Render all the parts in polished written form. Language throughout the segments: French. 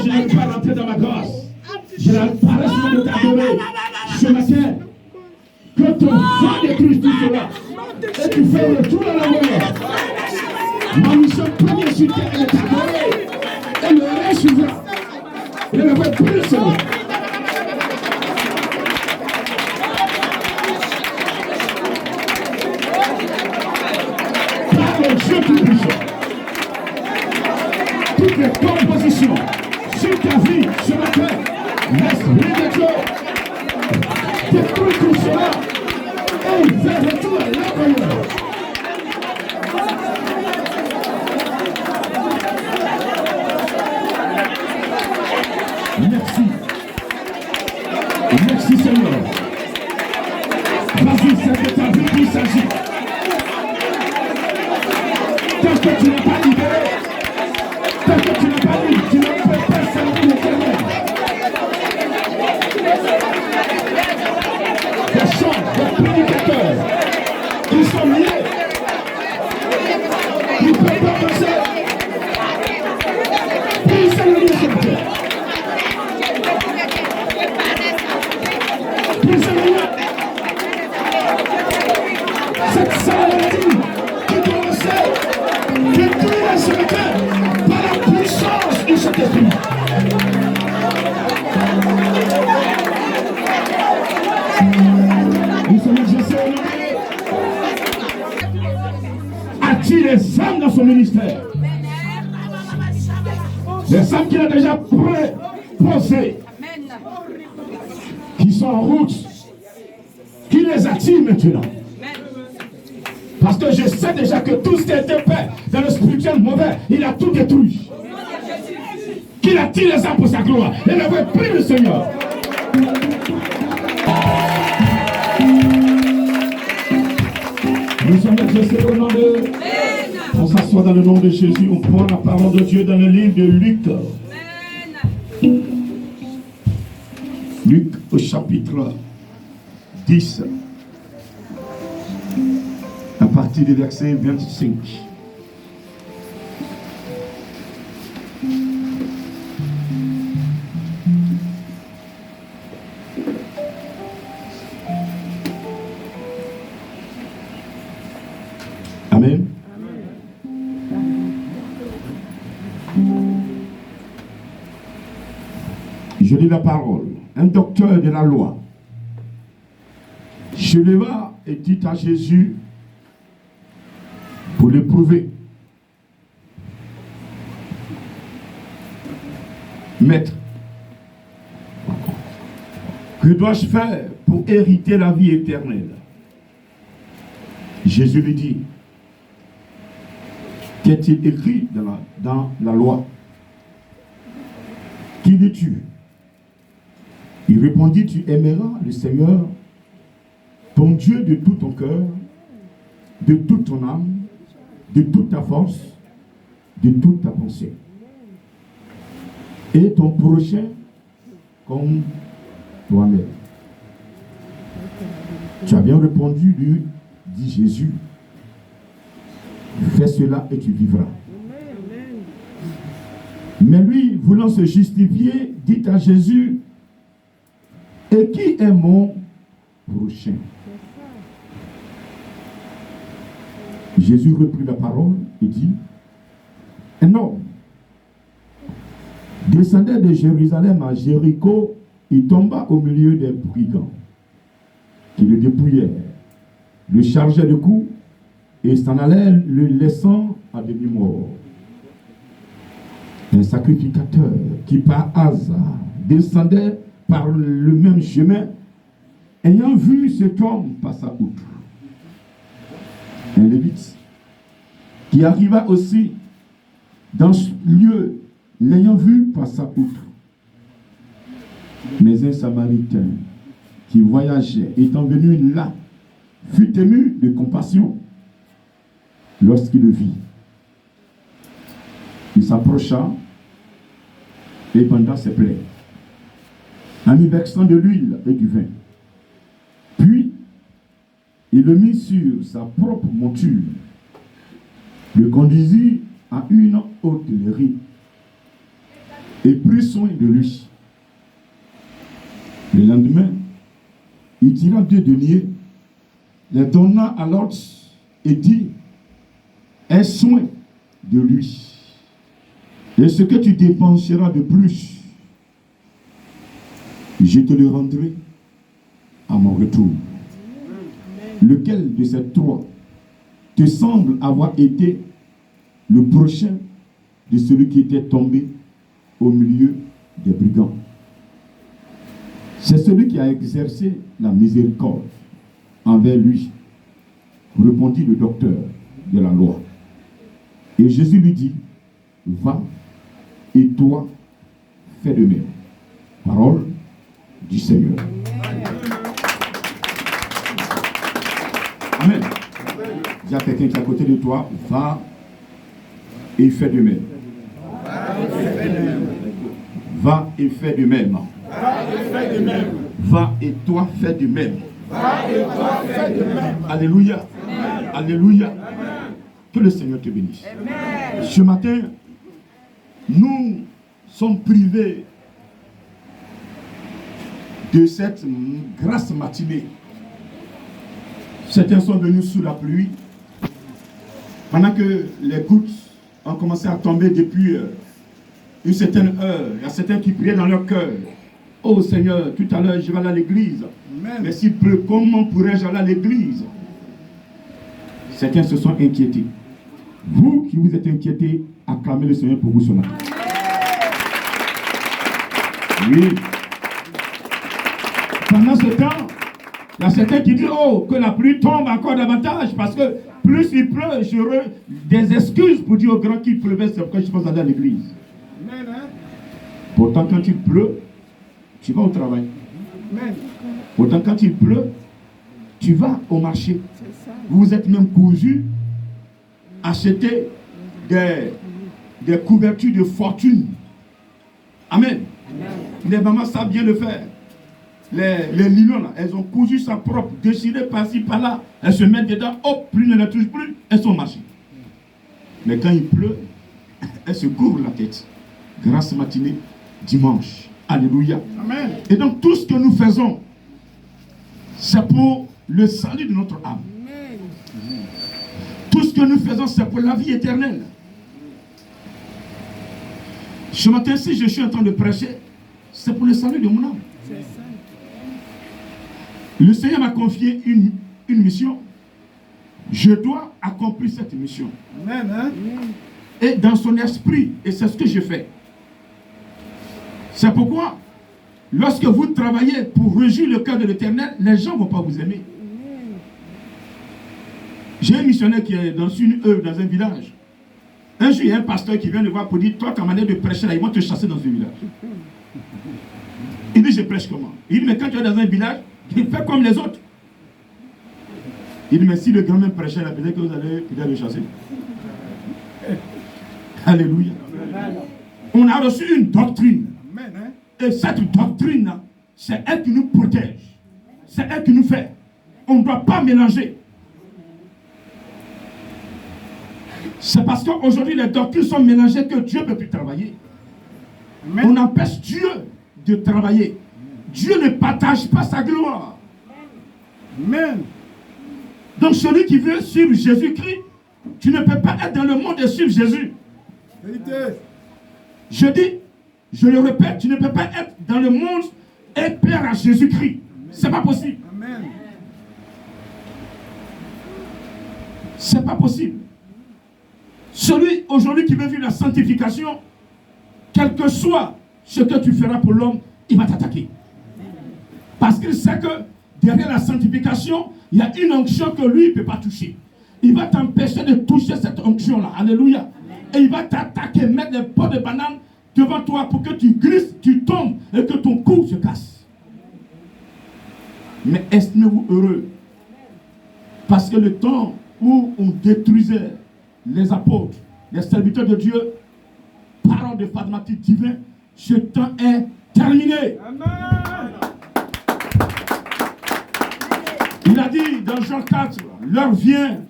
je n'arrive pas à rentrer dans ma grâce. Je n'arrive pas à de t'adorer. Ce matin, que ton vent détruise tout cela. Et tu fais le tour à la mer. Ma mission première sur terre est de t'adorer. Et le reste suivra. Je ne veux plus le Seigneur. Par le Dieu tout-puissant. Toutes les compositions sur ta vie ce matin, l'Esprit de Dieu détruit tout cela et il fait retour à l'intérieur. Merci. Merci Seigneur. Vas-y, c'est de ta vie qu'il s'agit. Tant que tu n'as pas libéré, tant que tu n'as pas dit, tu ne peux pas servir l'Éternel. Les chants, les prédicateurs, ils sont liés. Ils ne peuvent pas passer. Puis c'est le lieu sur terre. Puis c'est le lieu. Cette salle qui commençait, détruire ce matin par la puissance du Saint-Esprit. Nous sommes exaucés au nom. A-t-il les femmes dans son ministère? Les femmes qu'il a déjà posées, qui sont en route, qui les attire maintenant. Parce que je sais déjà que tout ce qui était fait dans le spirituel mauvais, il a tout détruit. Qu'il attire les âmes pour sa gloire. Et ne veut plus le Seigneur. Nous sommes exaucés au nom de... On s'assoit dans le nom de Jésus. On prend la parole de Dieu dans le livre de Luc. Luc au chapitre 10. À partir du verset 25. Amen. Je lis la parole. Un docteur de la loi se leva et dit à Jésus, pour l'éprouver, Maître, que dois-je faire pour hériter la vie éternelle? Jésus lui dit, qu'est-il écrit dans la loi? Qui lis-tu? Il répondit, tu aimeras le Seigneur, ton Dieu, de tout ton cœur, de toute ton âme, de toute ta force, de toute ta pensée. Et ton prochain comme toi-même. Tu as bien répondu, lui, dit Jésus. Fais cela et tu vivras. Mais lui, voulant se justifier, dit à Jésus, et qui est mon prochain? Jésus reprit la parole et dit, un homme descendait de Jérusalem à Jéricho, il tomba au milieu des brigands qui le dépouillèrent, le chargeaient de coups et s'en allèrent, le laissant à demi-mort. Un sacrificateur qui par hasard descendait par le même chemin, ayant vu cet homme passa outre. Un lévite qui arriva aussi dans ce lieu, l'ayant vu, passa outre. Mais un samaritain qui voyageait, étant venu là, fut ému de compassion lorsqu'il le vit. Il s'approcha et banda ses plaies, en y versant de l'huile et du vin. Puis, il le mit sur sa propre monture, le conduisit à une hôtellerie et prit soin de lui. Le lendemain, il tira 2 deniers, les donna à l'autre et dit, aie soin de lui. Et ce que tu dépenseras de plus, je te le rendrai à mon retour. Lequel de ces 3 te semble avoir été le prochain de celui qui était tombé au milieu des brigands? C'est celui qui a exercé la miséricorde envers lui, répondit le docteur de la loi. Et Jésus lui dit, va et toi, fais de même. Parole du Seigneur. Amen. Dis à quelqu'un qui est à côté de toi, va et fais de même. Va et fais de même. Va et toi fais de même. Alléluia. Alléluia. Que le Seigneur te bénisse. Ce matin, nous sommes privés de cette grâce matinée. Certains sont venus sous la pluie. Pendant que les gouttes ont commencé à tomber depuis une certaine heure, il y a certains qui priaient dans leur cœur. Oh Seigneur, tout à l'heure je vais aller à l'église. Mais s'il pleut, comment pourrais-je aller à l'église? Certains se sont inquiétés. Vous qui vous êtes inquiétés, acclamez le Seigneur pour vous ce matin. Oui. Pendant ce temps, il y a certains qui disent, oh, que la pluie tombe encore davantage, parce que plus il pleut, j'aurai des excuses pour dire aux grands qu'il pleuvait, c'est pourquoi je pense aller à l'église. Pourtant, quand il pleut, tu vas au travail. Pourtant, quand il pleut, tu vas au marché. Vous vous êtes même cousus, acheter des couvertures de fortune. Amen. Les mamans savent bien le faire. Les lions, là, elles ont cousu ça propre, déchiré par-ci, par-là. Elles se mettent dedans, hop, plus ne les touche plus, elles sont au marché. Mais quand il pleut, elles se couvrent la tête. Grâce matinée, dimanche. Alléluia. Amen. Et donc tout ce que nous faisons, c'est pour le salut de notre âme. Amen. Tout ce que nous faisons, c'est pour la vie éternelle. Ce matin, si je suis en train de prêcher, c'est pour le salut de mon âme. Le Seigneur m'a confié une mission. Je dois accomplir cette mission. Amen, hein? Et dans son esprit, et c'est ce que je fais. C'est pourquoi, lorsque vous travaillez pour réjouir le cœur de l'Éternel, les gens ne vont pas vous aimer. J'ai un missionnaire qui est dans une œuvre, dans un village. Un jour, il y a un pasteur qui vient le voir pour dire, toi, ta manière de prêcher là, ils vont te chasser dans ce village. Il dit, je prêche comment? Il dit, mais quand tu es dans un village, il fait comme les autres. Il dit, mais si le grand même prêchait là, peut-être que vous allez peut-être le chasser. Alléluia. On a reçu une doctrine. Et cette doctrine-là, c'est elle qui nous protège. C'est elle qui nous fait. On ne doit pas mélanger. C'est parce qu'aujourd'hui, les doctrines sont mélangées que Dieu ne peut plus travailler. Amen. On empêche Dieu de travailler. Dieu ne partage pas sa gloire. Amen. Donc celui qui veut suivre Jésus-Christ, tu ne peux pas être dans le monde et suivre Jésus. Vérité. Je dis, je le répète, tu ne peux pas être dans le monde et plaire à Jésus-Christ. C'est pas possible. Amen. C'est pas possible. Celui aujourd'hui qui veut vivre la sanctification, quel que soit ce que tu feras pour l'homme, il va t'attaquer. Parce qu'il sait que derrière la sanctification, il y a une onction que lui ne peut pas toucher. Il va t'empêcher de toucher cette onction-là. Alléluia. Et il va t'attaquer, mettre des pots de banane devant toi pour que tu glisses, tu tombes et que ton cou se casse. Mais estimez-vous heureux. Parce que le temps où on détruisait les apôtres, les serviteurs de Dieu, parole de fadmatique divin, ce temps est terminé. Amen. Il a dit dans Jean 4, l'heure vient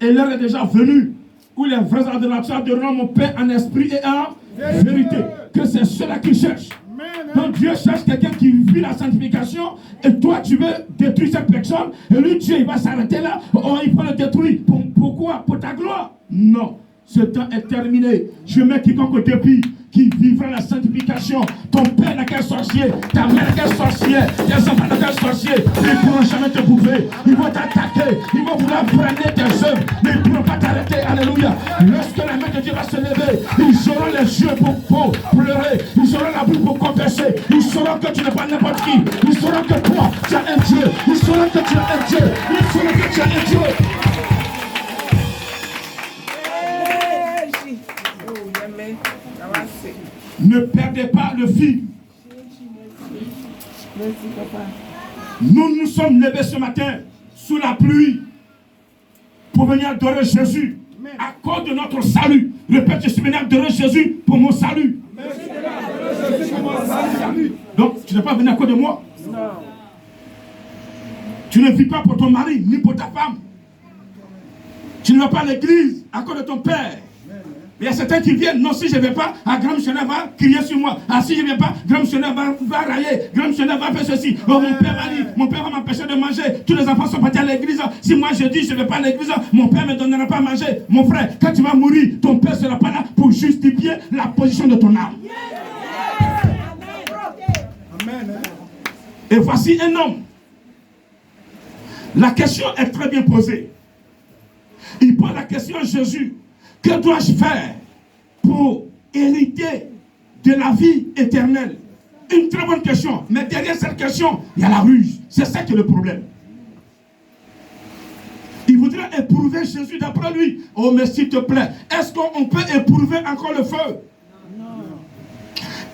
et l'heure est déjà venue où les vrais adorateurs adoreront mon Père en esprit et en vérité. que c'est cela qu'il cherche. Donc Dieu cherche quelqu'un qui vit la sanctification et toi tu veux détruire cette personne et lui Dieu il va s'arrêter là, oh, il faut le détruire. Pourquoi? Pour ta gloire? Non, ce temps est terminé. Je mets quiconque au dépit qui vivra la sanctification. Ton père n'est qu'un sorcier, ta mère n'est qu'un sorcier, tes enfants n'est qu'un sorcier. Ils ne pourront jamais te bouffer. Ils vont t'attaquer, ils vont vouloir prendre tes œuvres, mais ils ne pourront pas t'arrêter. Alléluia. Lorsque la main de Dieu va se lever, ils auront les yeux pour pleurer, ils auront la bouche pour confesser, ils sauront que tu n'es pas n'importe qui, ils sauront que toi tu as un Dieu, ils sauront que tu as un Dieu, ils sauront que tu as un Dieu. Ne perdez pas le fil. Nous nous sommes levés ce matin sous la pluie pour venir adorer Jésus à cause de notre salut. Répète, je suis venu adorer Jésus pour mon salut. Donc, tu n'es pas venu à cause de moi. Tu ne vis pas pour ton mari ni pour ta femme. Tu ne vas pas à l'église à cause de ton père. Il y a certains qui viennent, non, si je ne vais pas, grand missionnaire va crier sur moi. Ah, si je ne viens pas, grand missionnaire va railler, grand missionnaire va faire ceci. Oh, mon père va m'empêcher de manger. Tous les enfants sont partis à l'église. Si moi je dis je ne vais pas à l'église, mon père ne me donnera pas à manger. Mon frère, quand tu vas mourir, ton père ne sera pas là pour justifier la position de ton âme. Et voici un homme. La question est très bien posée. Il pose la question à Jésus. Que dois-je faire pour hériter de la vie éternelle? Une très bonne question. Mais derrière cette question, il y a la ruse. C'est ça qui est le problème. Il voudrait éprouver Jésus d'après lui. Oh, mais s'il te plaît, est-ce qu'on peut éprouver encore le feu?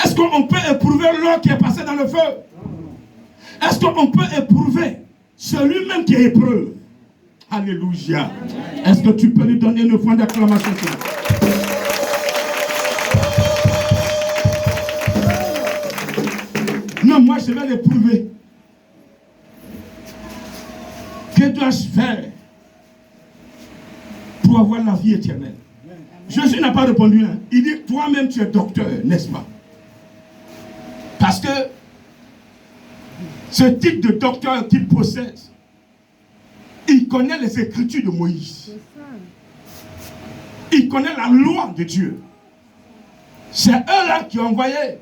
Est-ce qu'on peut éprouver l'eau qui est passée dans le feu? Est-ce qu'on peut éprouver celui-même qui est épreuve? Alléluia. Est-ce que tu peux lui donner une fois d'acclamation? Non, moi je vais l'éprouver. Que dois-je faire pour avoir la vie éternelle? Jésus n'a pas répondu. Hein. Il dit, toi-même tu es docteur, n'est-ce pas? Parce que ce type de docteur qu'il possède, il connaît les écritures de Moïse. Il connaît la loi de Dieu. C'est eux-là qui ont envoyé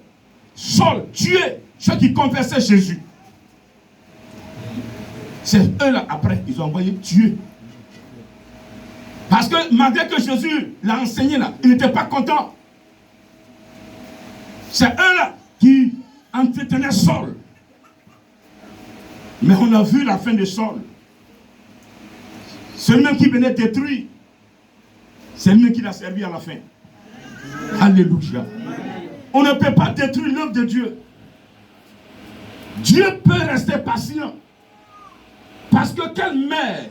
Saul tuer ceux qui confessaient Jésus. C'est eux-là, après, ils ont envoyé tuer. Parce que malgré que Jésus l'a enseigné là, il n'était pas content. C'est eux-là qui entretenaient Saul. Mais on a vu la fin de Saul. Celui-même qui venait détruire, c'est lui qui l'a servi à la fin. Alléluia. On ne peut pas détruire l'œuvre de Dieu. Dieu peut rester patient. Parce que quelle mère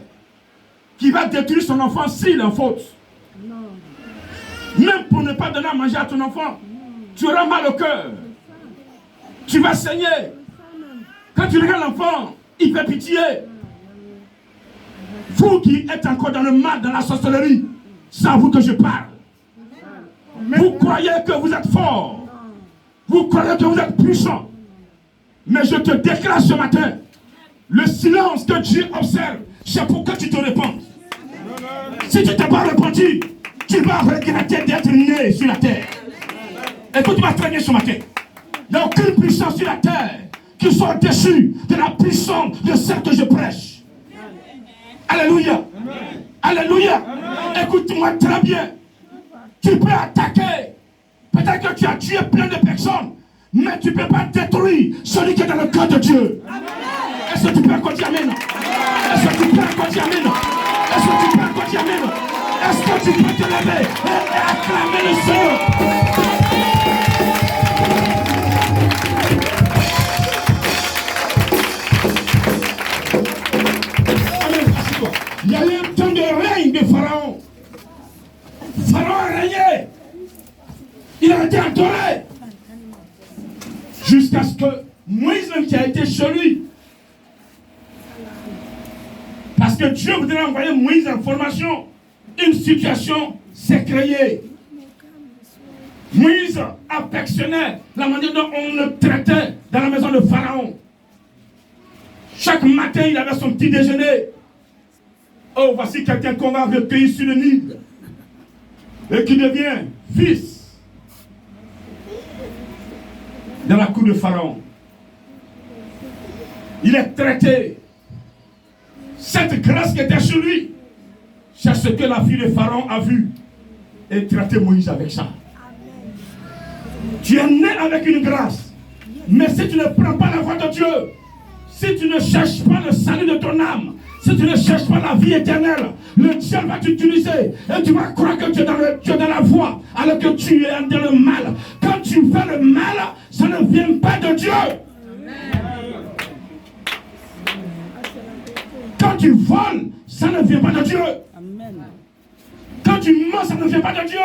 qui va détruire son enfant s'il est en faute? Même pour ne pas donner à manger à ton enfant, tu auras mal au cœur. Tu vas saigner. Quand tu regardes l'enfant, il fait pitié. Vous qui êtes encore dans le mal, dans la sorcellerie, c'est à vous que je parle. Vous croyez que vous êtes fort. Vous croyez que vous êtes puissant. Mais je te déclare ce matin, le silence que Dieu observe, c'est pour que tu te répandes. Si tu ne t'es pas répandu, tu vas regretter d'être né sur la terre. Écoute-moi très bien ce matin. Il n'y a aucune puissance sur la terre qui soit au-dessus de la puissance de celle que je prêche. Alléluia. Alléluia. Écoute-moi très bien. Tu peux attaquer. Peut-être que tu as tué plein de personnes, mais tu ne peux pas détruire celui qui est dans le cœur de Dieu. Est-ce que tu peux encore dire amen? Est-ce que tu peux encore dire amen? Est-ce que tu peux encore dire amen? Est-ce que tu peux te lever et acclamer le Seigneur? Il y a eu un temps de règne de Pharaon. Pharaon a régné. Il a été adoré. Jusqu'à ce que Moïse même qui a été chez lui. Parce que Dieu voudrait envoyer Moïse en formation. Une situation s'est créée. Moïse affectionnait la manière dont on le traitait dans la maison de Pharaon. Chaque matin, il avait son petit déjeuner. Oh, voici quelqu'un qu'on va recueillir sur le Nil et qui devient fils dans la cour de Pharaon. Il est traité. Cette grâce qui était sur lui, c'est ce que la fille de Pharaon a vu et traité Moïse avec ça. Tu es né avec une grâce, mais si tu ne prends pas la voie de Dieu, si tu ne cherches pas le salut de ton âme, si tu ne cherches pas la vie éternelle, le diable va t'utiliser et tu vas croire que tu es dans la voie alors que tu es dans le mal. Quand tu fais le mal, ça ne vient pas de Dieu. Quand tu voles, ça ne vient pas de Dieu. Quand tu mens, ça ne vient pas de Dieu.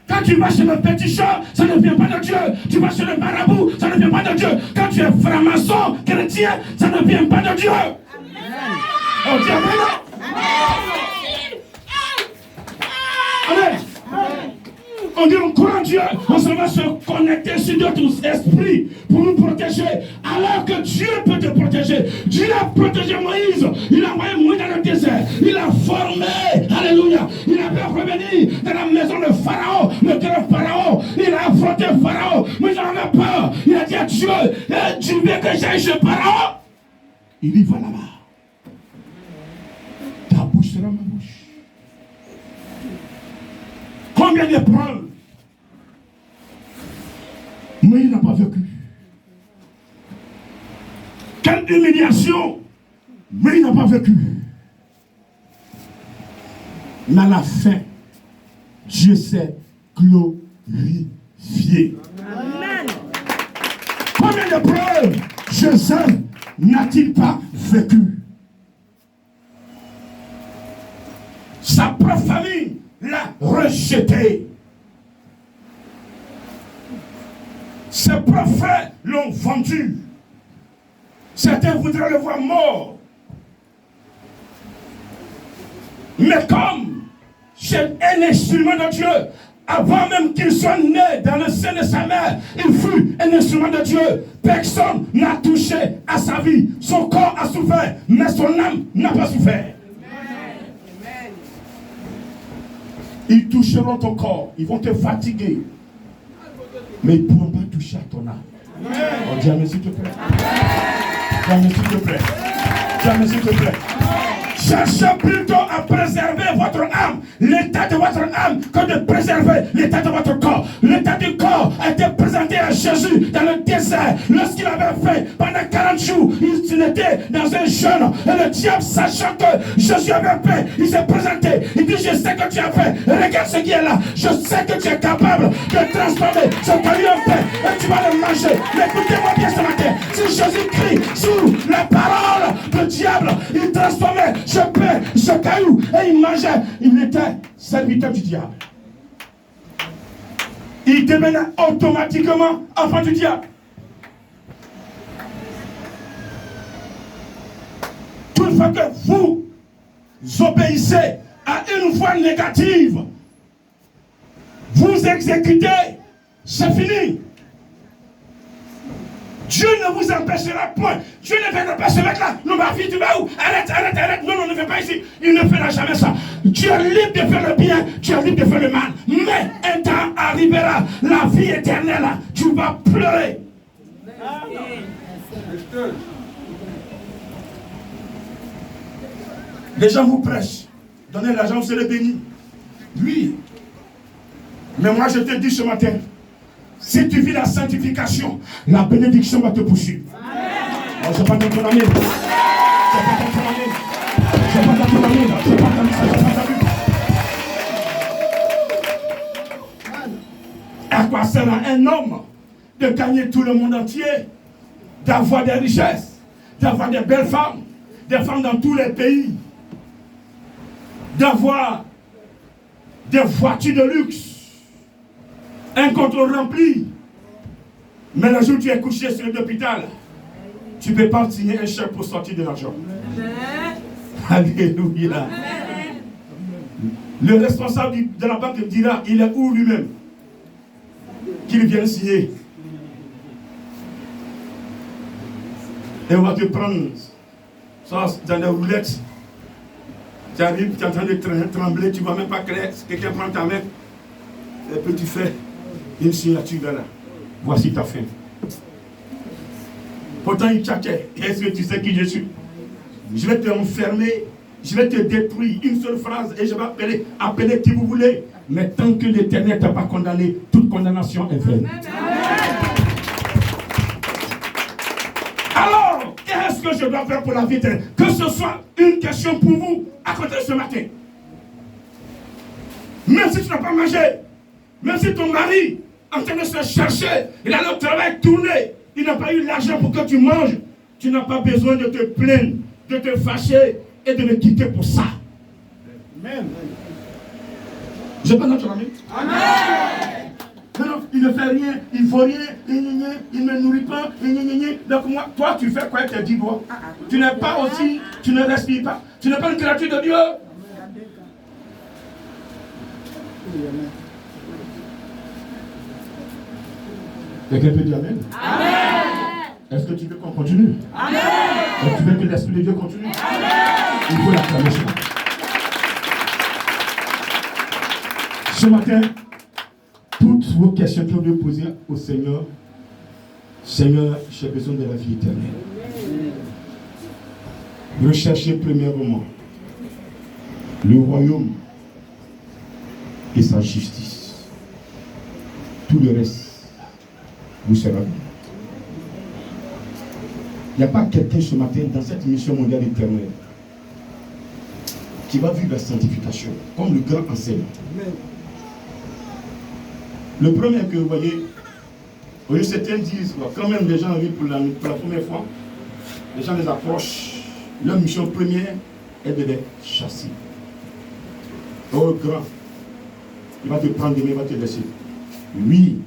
Quand tu vas chez le féticheur, ça ne vient pas de Dieu. Tu vas chez le marabout, ça ne vient pas de Dieu. Quand tu es franc-maçon, chrétien, ça ne vient pas de Dieu. On dit amen. Amen. On dit on croit en Dieu, on se va se connecter sur d'autres esprits pour nous protéger. Alors que Dieu peut te protéger. Dieu a protégé Moïse. Il a envoyé Moïse dans le désert. Il a formé. Alléluia. Il a pu revenir dans la maison de Pharaon. Le grand Pharaon. Il a affronté Pharaon. Mais j'en avais peur. Il a dit à Dieu, tu veux que j'aille chez Pharaon? Il y va là-bas. Ta bouche sera ma bouche. Combien d'épreuves mais il n'a pas vécu. Quelle humiliation, mais il n'a pas vécu. Mais à la fin, Dieu s'est glorifié. Amen. Combien d'épreuves Joseph n'a-t-il pas vécu? Sa propre famille l'a rejeté. Ses propres frères l'ont vendu. Certains voudraient le voir mort. Mais comme c'est un instrument de Dieu, avant même qu'il soit né dans le sein de sa mère, il fut un instrument de Dieu. Personne n'a touché à sa vie. Son corps a souffert, mais son âme n'a pas souffert. Amen. Ils toucheront ton corps, ils vont te fatiguer. Mais ils ne pourront pas toucher à ton âme. On dit amen s'il te plaît. Amen s'il te plaît. Amen s'il te plaît. Cherchez plutôt à préserver votre âme, l'état de votre âme, que de préserver l'état de votre corps. L'état du corps a été présenté à Jésus dans le désert. Lorsqu'il avait fait pendant 40 jours, il était dans un jeûne. Et le diable, sachant que Jésus avait fait, il s'est présenté. Il dit, je sais que tu as fait. Regarde ce qui est là. Je sais que tu es capable de transformer ce caillou en pain. Et tu vas le manger. Mais écoutez-moi bien ce matin. Si Jésus crie sous la parole du diable, il transformait ce pain, ce caillou, et il mangeait. Il était serviteur du diable. Il devenait automatiquement enfant du diable. Toutefois que vous obéissez à une voie négative, vous exécutez, c'est fini. Dieu ne vous empêchera point. Dieu ne viendra pas se mettre là. Non, ma fille, tu vas où? Arrête. Non, ne fais pas ici. Il ne fera jamais ça. Tu es libre de faire le bien, tu es libre de faire le mal. Mais un temps arrivera, la vie éternelle, tu vas pleurer. Les gens vous prêchent. Donnez l'argent, vous serez bénis. Oui. Mais moi, je te dis ce matin, si tu vis la sanctification, la bénédiction va te poursuivre. Oh, je n'ai pas entendu ton amen. Je n'ai pas entendu ton amen. Je n'ai pas entendu ça. À quoi sert un homme de gagner tout le monde entier, d'avoir des richesses, d'avoir des belles femmes, des femmes dans tous les pays, d'avoir des voitures de luxe, un compte rempli, mais le jour où tu es couché sur l'hôpital, tu ne peux pas signer un chèque pour sortir de l'argent. Alléluia. Le responsable de la banque dira, il est où lui-même? qu'ils viennent signer. Et on va te prendre ça dans les roulettes. Tu arrives, tu es en train de trembler, tu ne vois même pas clair. Quelqu'un prend ta main. Et puis tu fais une signature là. Voici ta fin. Pourtant il tchatchait. Est-ce que tu sais qui je suis? Je vais te enfermer, je vais te détruire. Une seule phrase et je vais appeler qui vous voulez. Mais tant que l'Éternel ne t'a pas condamné, toute condamnation est vaine. Alors, qu'est-ce que je dois faire pour la vie éternelle? Que ce soit une question pour vous à côté de ce matin. Même si tu n'as pas mangé, même si ton mari en train de se chercher, il a le travail tourné, il n'a pas eu l'argent pour que tu manges, tu n'as pas besoin de te plaindre, de te fâcher et de me quitter pour ça. Amen. Je parle notre ami. Amen. Non, il ne fait rien, il ne faut rien, il ne me nourrit pas, donc moi, toi tu fais quoi avec tes 10 doigts? Tu n'es pas aussi, tu ne respires pas, tu n'es pas une créature de Dieu. Quelqu'un peut dire Amen? Amen. Est-ce que tu veux qu'on continue? Amen. Est-ce que tu veux que l'Esprit de Dieu continue? Amen. Il faut l'acclamer. Ce matin, toutes vos questions que vous devez poser au Seigneur, Seigneur, j'ai besoin de la vie éternelle. Recherchez premièrement le royaume et sa justice. Tout le reste vous sera bien. Il n'y a pas quelqu'un ce matin dans cette mission mondiale éternelle qui va vivre la sanctification comme le grand enseignant. Le premier que vous voyez, oui, certains disent, quand même les gens arrivent pour la première fois, les gens les approchent, leur mission première est de les chasser. Oh grand, il va te prendre demain, il va te laisser. Oui,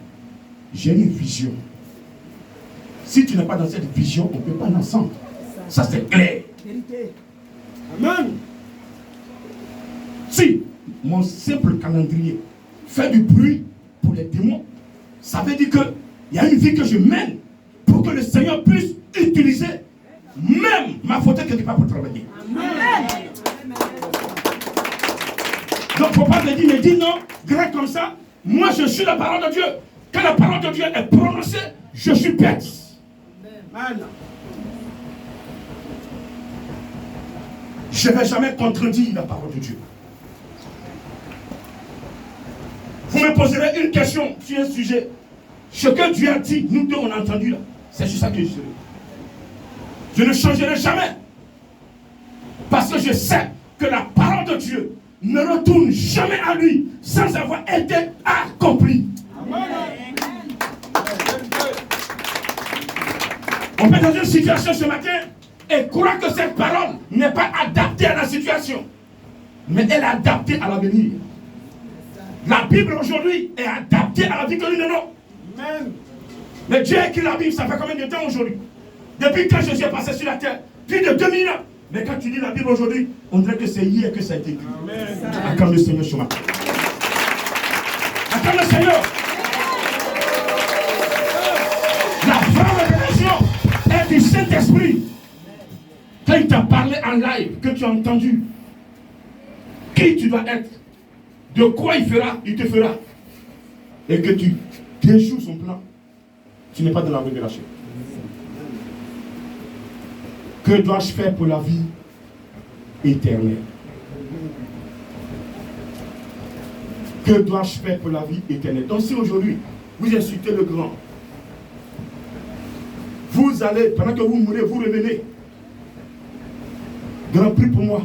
j'ai une vision. Si tu n'es pas dans cette vision, on ne peut pas aller ensemble. Ça c'est clair. Amen. Si mon simple calendrier fait du bruit pour les démons, ça veut dire qu'il y a une vie que je mène pour que le Seigneur puisse utiliser même ma faute quelque part pour travailler. Amen. Donc il ne faut pas me dire non, grand comme ça, moi je suis la parole de Dieu. Quand la parole de Dieu est prononcée, je suis bête. Amen. Je ne vais jamais contredire la parole de Dieu. Vous me poserez une question sur un sujet. Ce que Dieu a dit, nous deux on a entendu là. C'est sur ça que je serai. Je ne changerai jamais. Parce que je sais que la parole de Dieu ne retourne jamais à lui sans avoir été accomplie. Amen. On peut être dans une situation ce matin et croire que cette parole n'est pas adaptée à la situation. Mais elle est adaptée à l'avenir. La Bible aujourd'hui est adaptée à la vie que nous menons. Amen. Mais Dieu a écrit la Bible, ça fait combien de temps aujourd'hui? Depuis quand Jésus est passé sur la terre? Plus de 2000 ans. Mais quand tu lis la Bible aujourd'hui, on dirait que c'est hier que ça a été écrit. Acclame le Seigneur ce matin. Acclame le Seigneur. La vraie révélation est du Saint-Esprit. Quand il t'a parlé en live, que tu as entendu qui tu dois être, de quoi il fera, il te fera, et que tu déjoues son plan, tu n'es pas dans la révélation. Que dois-je faire pour la vie éternelle? Que dois-je faire pour la vie éternelle? Donc si aujourd'hui, vous insultez le grand, vous allez, pendant que vous mourrez, vous revenez. Grand, prie pour moi.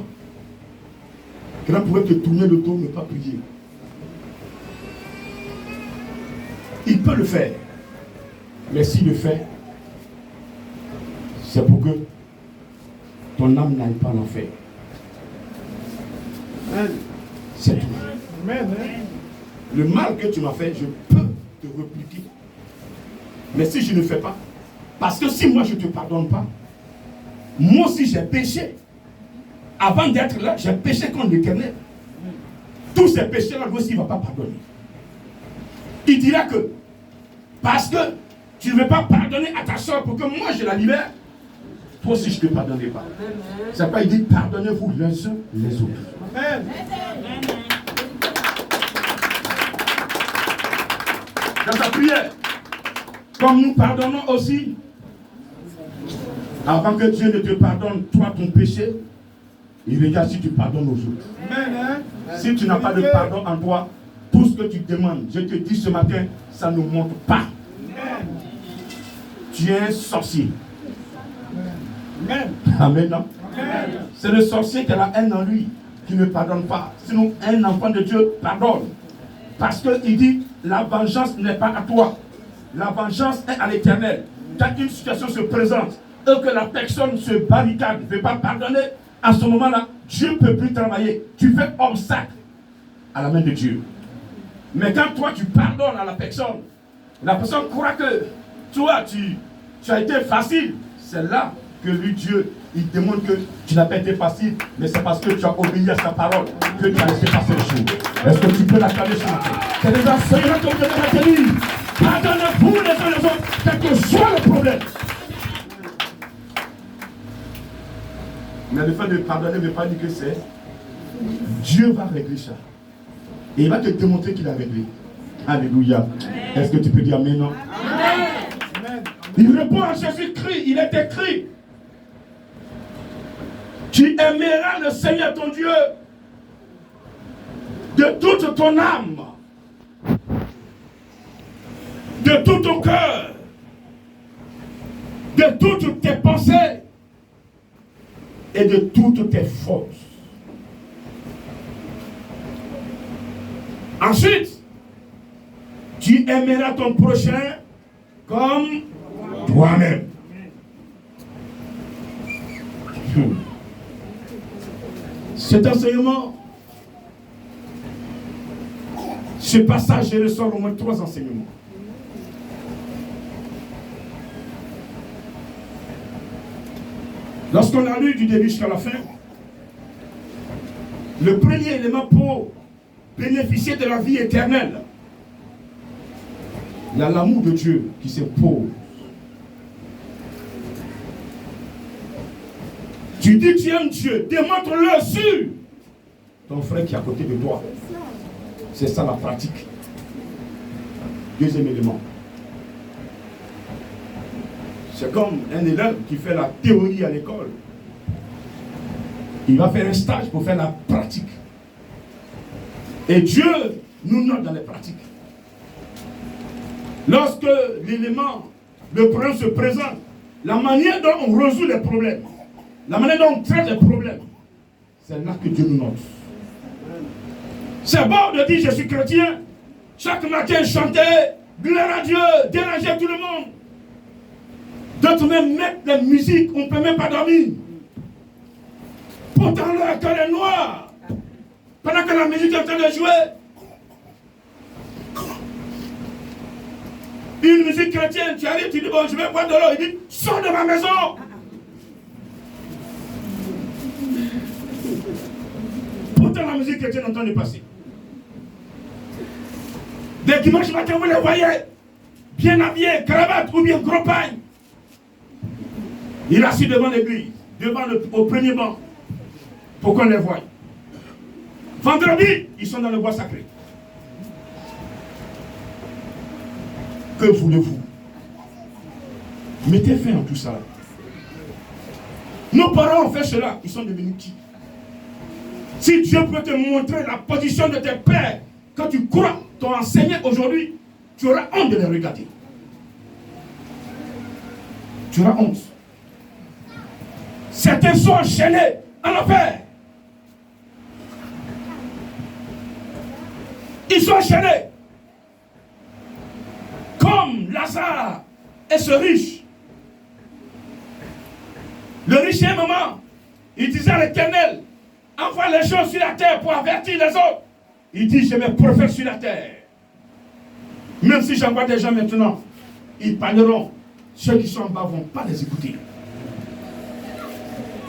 Grand pourrait te tourner le dos, mais pas prier. Il peut le faire. Mais s'il le fait, c'est pour que ton âme n'aille pas en enfer. C'est tout. Le mal que tu m'as fait, je peux te répliquer. Mais si je ne fais pas, parce que si moi je ne te pardonne pas, moi aussi j'ai péché. Avant d'être là, j'ai péché contre l'Éternel. Tous ces péchés-là, lui aussi, il ne va pas pardonner. Il dira que Parce que tu ne veux pas pardonner à ta soeur pour que moi je la libère. Toi aussi je ne te pardonnerai pas. C'est pas il dit pardonnez-vous les uns les autres. Amen. Dans ta prière, comme nous pardonnons aussi, avant que Dieu ne te pardonne toi ton péché, il regarde si tu pardonnes aux autres. Amen. Si tu n'as pas de pardon en toi, tout ce que tu demandes, je te dis ce matin, ça ne monte pas. Amen. Tu es un sorcier. Amen. Amen. Non? Amen. C'est le sorcier qui a la haine en lui, qui ne pardonne pas. Sinon, un enfant de Dieu pardonne. Parce qu'il dit, la vengeance n'est pas à toi. La vengeance est à l'Éternel. Quand une situation se présente et que la personne se barricade, ne veut pas pardonner, à ce moment-là, Dieu ne peut plus travailler. Tu fais obstacle à la main de Dieu. Mais quand toi, tu pardonnes à la personne croit que toi, tu as été facile. C'est là que lui, Dieu, il demande que tu n'as pas été facile, mais c'est parce que tu as obéi à sa parole que tu as laissé passer le jour. Est-ce que tu peux l'accorder ce matin? C'est des enseignements que vous devez retenir. Pardonnez-vous les uns les autres, quel que soit le problème. Mais le fait de pardonner ne veut pas dire que c'est. Dieu va régler ça. Et il va te démontrer qu'il a réglé. Alléluia. Est-ce que tu peux dire amen? Non? Amen. Il répond à Jésus-Christ. Il est écrit. Tu aimeras le Seigneur ton Dieu de toute ton âme, de tout ton cœur, de toutes tes pensées et de toutes tes forces. Ensuite, tu aimeras ton prochain comme toi-même. Cet enseignement, ce passage, je ressors au moins 3 enseignements. Lorsqu'on a lu du début jusqu'à la fin, le premier élément pour bénéficier de la vie éternelle, il y a l'amour de Dieu qui s'impose. Tu dis que tu aimes Dieu, démontre-le sur ton frère qui est à côté de toi. C'est ça la pratique. Deuxième élément. C'est comme un élève qui fait la théorie à l'école. Il va faire un stage pour faire la pratique. Et Dieu nous note dans les pratiques. Lorsque l'élément, le problème se présente, la manière dont on résout les problèmes, la manière dont on traite les problèmes, c'est là que Dieu nous note. C'est bon de dire je suis chrétien, chaque matin chanter, gloire à Dieu, déranger tout le monde. D'autres même mettre la musique, on ne peut même pas dormir. Pourtant leur cœur est noir. Pendant que la musique est en train de jouer, une musique chrétienne, tu arrives, tu dis bon je vais boire de l'eau, il dit sors de ma maison. Pourtant la musique chrétienne est en train de passer. Dès dimanche matin vous les voyez, bien habillés, cravate ou bien gros paille. Il est assis devant l'église, au premier banc, pour qu'on les voie. Vendredi, ils sont dans le bois sacré. Que voulez-vous? Mettez fin à tout ça. Nos parents ont fait cela, ils sont devenus qui? Si Dieu peut te montrer la position de tes pères, quand tu crois, t'ont enseigné aujourd'hui, tu auras honte de les regarder. Tu auras honte. Certains sont enchaînés en enfer. Ils sont enchaînés. Comme Lazare et ce riche. Le riche, à un moment, il disait à l'Éternel, envoie les gens sur la terre pour avertir les autres. Il dit, je vais prophète sur la terre. Même si j'envoie des gens maintenant, ils parleront. Ceux qui sont en bas ne vont pas les écouter.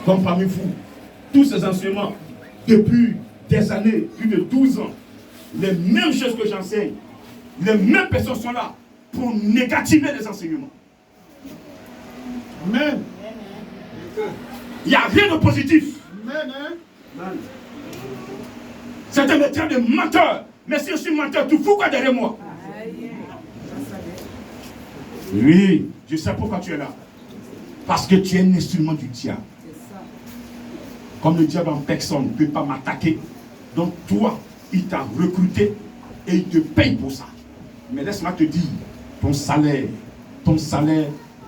Comme parmi vous, tous ces enseignements, depuis des années, plus de 12 ans, les mêmes choses que j'enseigne, les mêmes personnes sont là. pour négativer les enseignements. Amen. Il n'y a rien de positif. Amen. C'est un métier de menteur. Mais si je suis menteur, tu fous quoi derrière moi? Oui, je sais pourquoi tu es là. Parce que tu es un instrument du diable. Comme le diable en personne ne peut pas m'attaquer. Donc toi, il t'a recruté et il te paye pour ça. Mais laisse-moi te dire, ton salaire,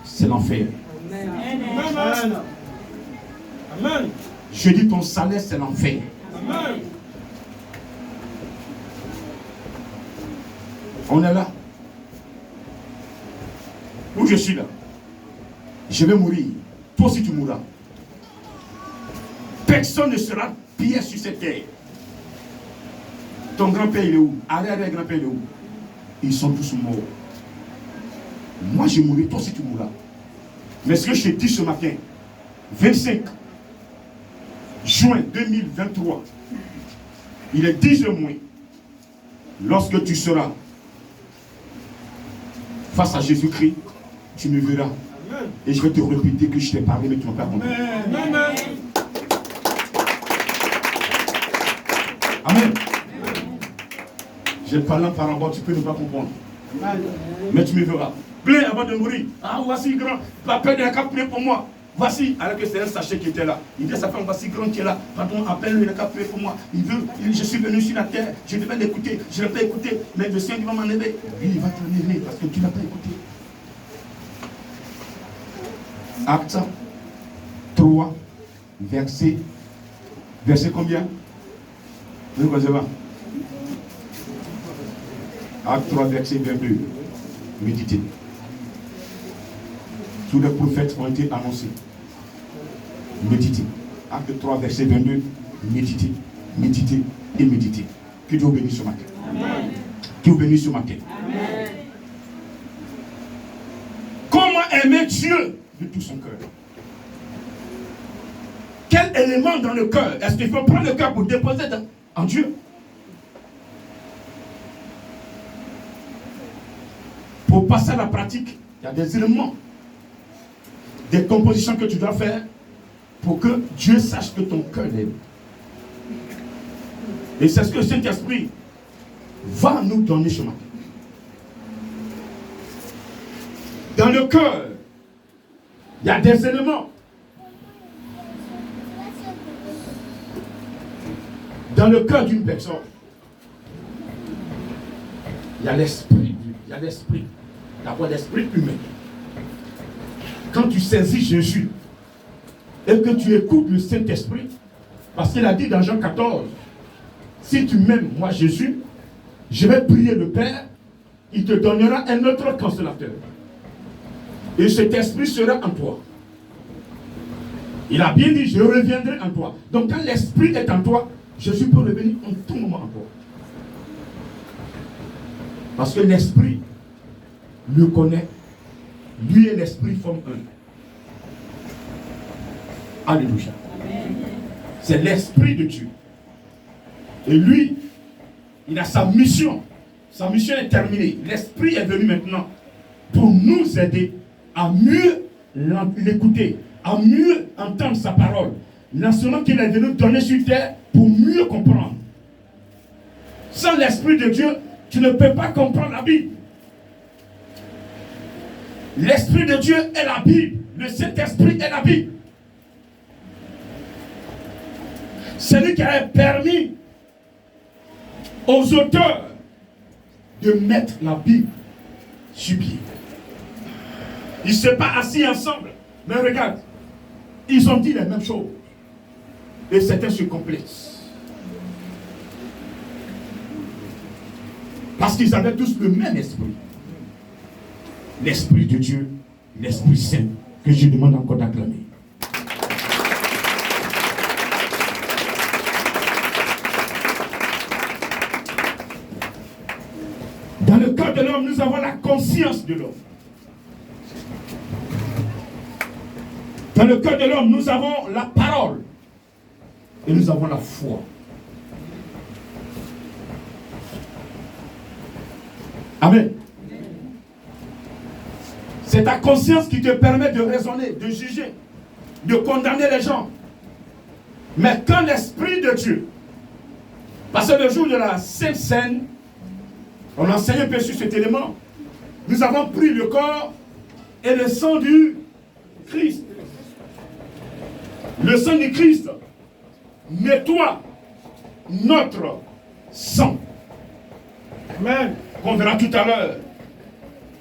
c'est l'enfer. Amen. Amen. Je dis ton salaire, c'est l'enfer. Amen. On est là. Où je suis là. Je vais mourir. Toi aussi tu mourras. Personne ne sera pire sur cette terre. Ton grand-père il est où? Arrière-grand-père il est où? Ils sont tous morts. Moi je mourrai, toi aussi tu mourras. Mais ce que je te dis ce matin, 25 juin 2023, il est 10 heures moins. Lorsque tu seras face à Jésus-Christ, tu me verras. Amen. Et je vais te répéter que je t'ai parlé, mais tu ne m'as pas compris. Amen. Amen. J'ai parlé par en bas, tu peux ne pas comprendre. Mais tu me verras. Plein avant de mourir. Ah, voici grand. Papa n'a qu'à prier pour moi. Voici, alors que c'est un sachet qui était là. Il dit à sa femme, voici grand qui est là. Pardon, appelle-le, il n'a qu'à prier pour moi. Je suis venu sur la terre, je devais l'écouter. Je ne l'ai pas écouté, mais le Seigneur va m'enlever. Lui, il va t'enlever parce que tu ne l'as pas écouté. Acte 3, verset combien? Vous ne pas. Acte 3, verset 22. Méditez. Tous les prophètes ont été annoncés. Méditez. Acte 3, verset 22. Méditez, méditez et méditez. Que Dieu vous bénisse ce matin. Amen. Que vous bénisse ce matin. Amen. Comment aimer Dieu de tout son cœur? Quel élément dans le cœur? Est-ce qu'il faut prendre le cœur pour déposer en Dieu? Pour passer à la pratique, il y a des éléments, des compositions que tu dois faire pour que Dieu sache que ton cœur l'aime. Et c'est ce que le Saint-Esprit va nous donner ce matin. Dans le cœur, il y a des éléments. Dans le cœur d'une personne, il y a l'esprit. Il y a l'esprit. D'abord l'esprit humain. Quand tu saisis Jésus et que tu écoutes le Saint-Esprit, parce qu'il a dit dans Jean 14, si tu m'aimes, moi Jésus, je vais prier le Père, il te donnera un autre consolateur. Et cet esprit sera en toi. Il a bien dit, je reviendrai en toi. Donc quand l'esprit est en toi, Jésus peut revenir en tout moment en toi. Parce que l'esprit le connaît. Lui et l'esprit forment un. Alléluia. C'est l'esprit de Dieu. Et lui, il a sa mission. Sa mission est terminée. L'esprit est venu maintenant pour nous aider à mieux l'écouter, à mieux entendre sa parole. L'enseignement qu'il est venu donner sur terre pour mieux comprendre. Sans l'esprit de Dieu, tu ne peux pas comprendre la Bible. L'Esprit de Dieu est la Bible. Le Saint-Esprit est la Bible. C'est lui qui a permis aux auteurs de mettre la Bible sur pied. Ils ne sont pas assis ensemble. Mais regarde, ils ont dit les mêmes choses. Et certains se complètent. Parce qu'ils avaient tous le même esprit. L'Esprit de Dieu, l'Esprit Saint, que je demande encore d'acclamer. Dans le cœur de l'homme, nous avons la conscience de l'homme. Dans le cœur de l'homme, nous avons la parole. Et nous avons la foi. Amen. C'est ta conscience qui te permet de raisonner, de juger, de condamner les gens. Mais quand l'Esprit de Dieu, parce que le jour de la Sainte Seine, on enseigne un peu sur cet élément, nous avons pris le corps et le sang du Christ. Le sang du Christ nettoie notre sang. Amen. On verra tout à l'heure.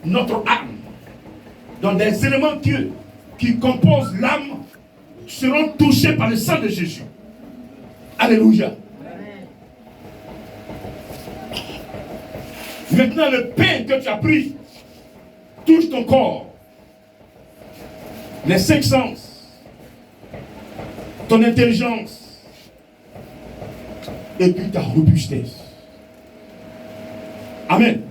Notre âme. Donc des éléments qui composent l'âme seront touchés par le sang de Jésus. Alléluia. Maintenant, le pain que tu as pris touche ton corps, les 5 sens, ton intelligence et puis ta robustesse. Amen.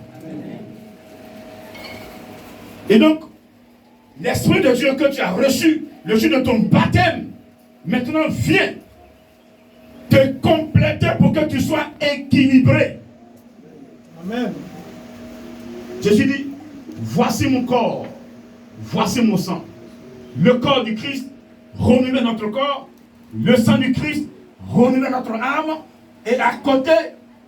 Et donc, l'Esprit de Dieu que tu as reçu le jour de ton baptême, maintenant vient te compléter pour que tu sois équilibré. Amen. Jésus dit, voici mon corps, voici mon sang. Le corps du Christ renouvelle notre corps, le sang du Christ renouvelle notre âme, et à côté,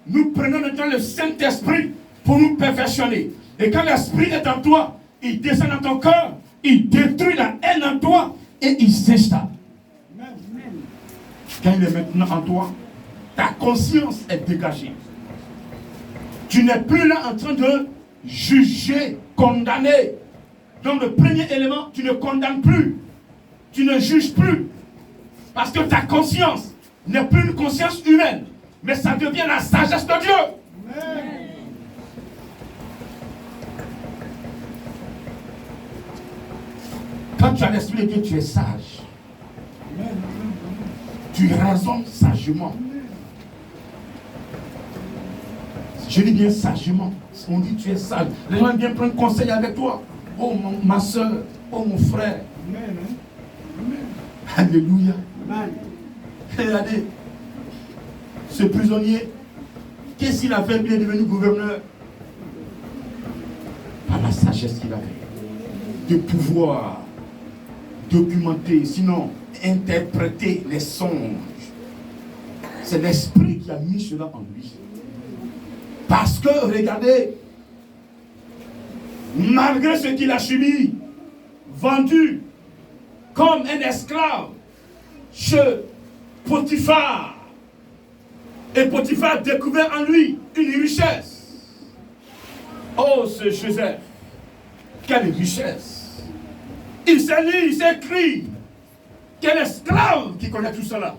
nous prenons maintenant le Saint-Esprit pour nous perfectionner. Et quand l'Esprit est en toi, il descend dans ton cœur, il détruit la haine en toi et il s'installe. Quand il est maintenant en toi, ta conscience est dégagée. Tu n'es plus là en train de juger, condamner. Donc le premier élément, tu ne condamnes plus. Tu ne juges plus. Parce que ta conscience n'est plus une conscience humaine, mais ça devient la sagesse de Dieu. Amen. Quand tu as l'Esprit de Dieu, tu es sage. Tu raisonnes sagement. Je dis bien sagement. On dit tu es sage. Les gens viennent prendre conseil avec toi. Oh ma soeur, oh mon frère. Alléluia. Regardez, ce prisonnier, qu'est-ce qu'il a fait? Il est devenu gouverneur. Par la sagesse qu'il avait. De pouvoir documenter, sinon interpréter les songes. C'est l'Esprit qui a mis cela en lui. Parce que, regardez, malgré ce qu'il a subi, vendu comme un esclave chez Potiphar, et Potiphar a découvert en lui une richesse. Oh, ce Joseph, quelle richesse! Il s'est lu, il s'est écrit. Quel esclave qui connaît tout cela?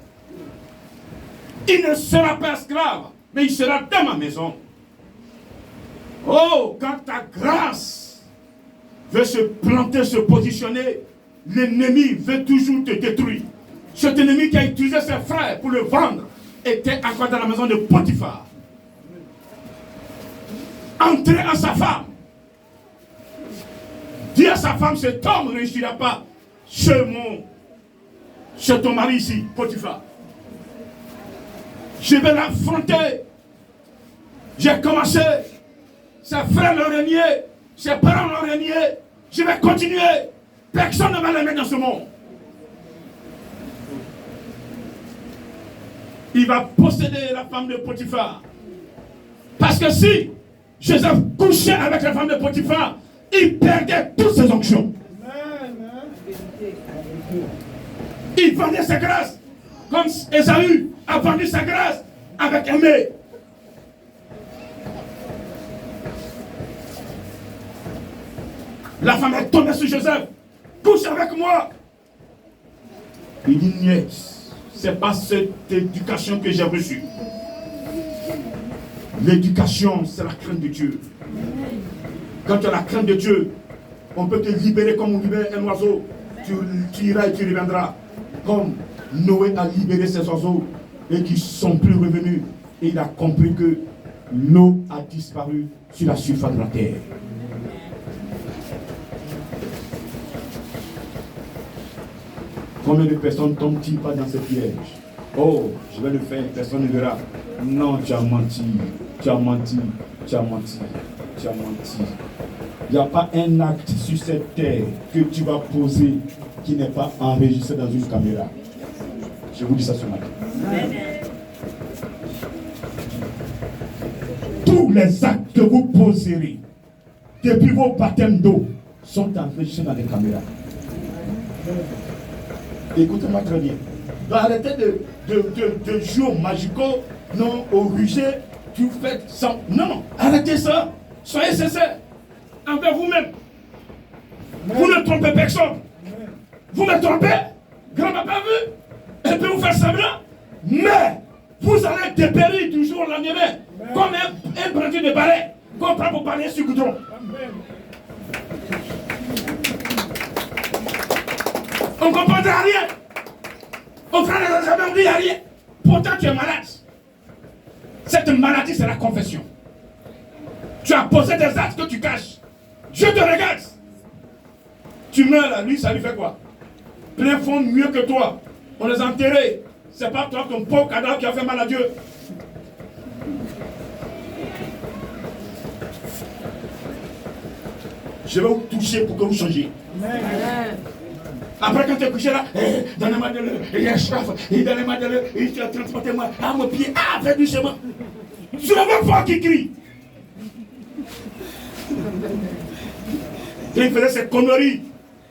Il ne sera pas esclave, mais il sera dans ma maison. Oh, quand ta grâce veut se planter, se positionner, l'ennemi veut toujours te détruire. Cet ennemi qui a utilisé ses frères pour le vendre était encore dans la maison de Potiphar. Entré à sa femme. Dit à sa femme, cet homme ne réussira pas chez ton mari ici, Potiphar. Je vais l'affronter. J'ai commencé. Ses frères l'ont régné. Ses parents l'ont régné. Je vais continuer. Personne ne va les mettre dans ce monde. Il va posséder la femme de Potiphar. Parce que si Joseph couchait avec la femme de Potiphar, il perdait toutes ses onctions. Il vendait sa grâce. Comme Ésaü a vendu sa grâce avec Aimé. La femme est tombée sur Joseph. Couche avec moi. Il dit, niet, c'est pas cette éducation que j'ai reçue. L'éducation, c'est la crainte de Dieu. Quand tu as la crainte de Dieu, on peut te libérer comme on libère un oiseau. Tu iras et tu reviendras. Comme Noé a libéré ses oiseaux et qui ne sont plus revenus. Et il a compris que l'eau a disparu sur la surface de la terre. Combien de personnes tombent-ils pas dans ce piège? Oh, je vais le faire, personne ne verra. Non, tu as menti, tu as menti, tu as menti, tu as menti. Il n'y a pas un acte sur cette terre que tu vas poser qui n'est pas enregistré dans une caméra. Je vous dis ça ce matin. Tous les actes que vous poserez depuis vos baptêmes d'eau sont enregistrés dans les caméras. Écoutez-moi très bien. Donc arrêtez de jouer au magico, non, au ruger, tu fais ça. Non, arrêtez ça. Soyez sincères envers vous-même. Vous ne trompez personne. Vous me trompez, grand-papa vu, et puis vous faites semblant, mais vous allez dépérir du jour au lendemain, comme un branché de balai, qu'on prend pour balayer sur le goudron. On ne comprendra rien. On fera les examens, on dit rien. Pourtant tu es malade. Cette maladie, c'est la confession. Tu as posé des actes que tu caches. Dieu te regarde. Tu meurs là, lui, ça lui fait quoi? Plein fond mieux que toi. On les a enterrés. C'est pas toi, ton pauvre cadavre qui a fait mal à Dieu. Je vais vous toucher pour que vous changiez. Amen. Après, quand tu es couché là, donnez-moi de l'eau, il y a chef, donnez-moi de l'eau, il a transporté moi à mon pied, fais du chemin. C'est la même fois qui crie. Et il faisait cette conneries.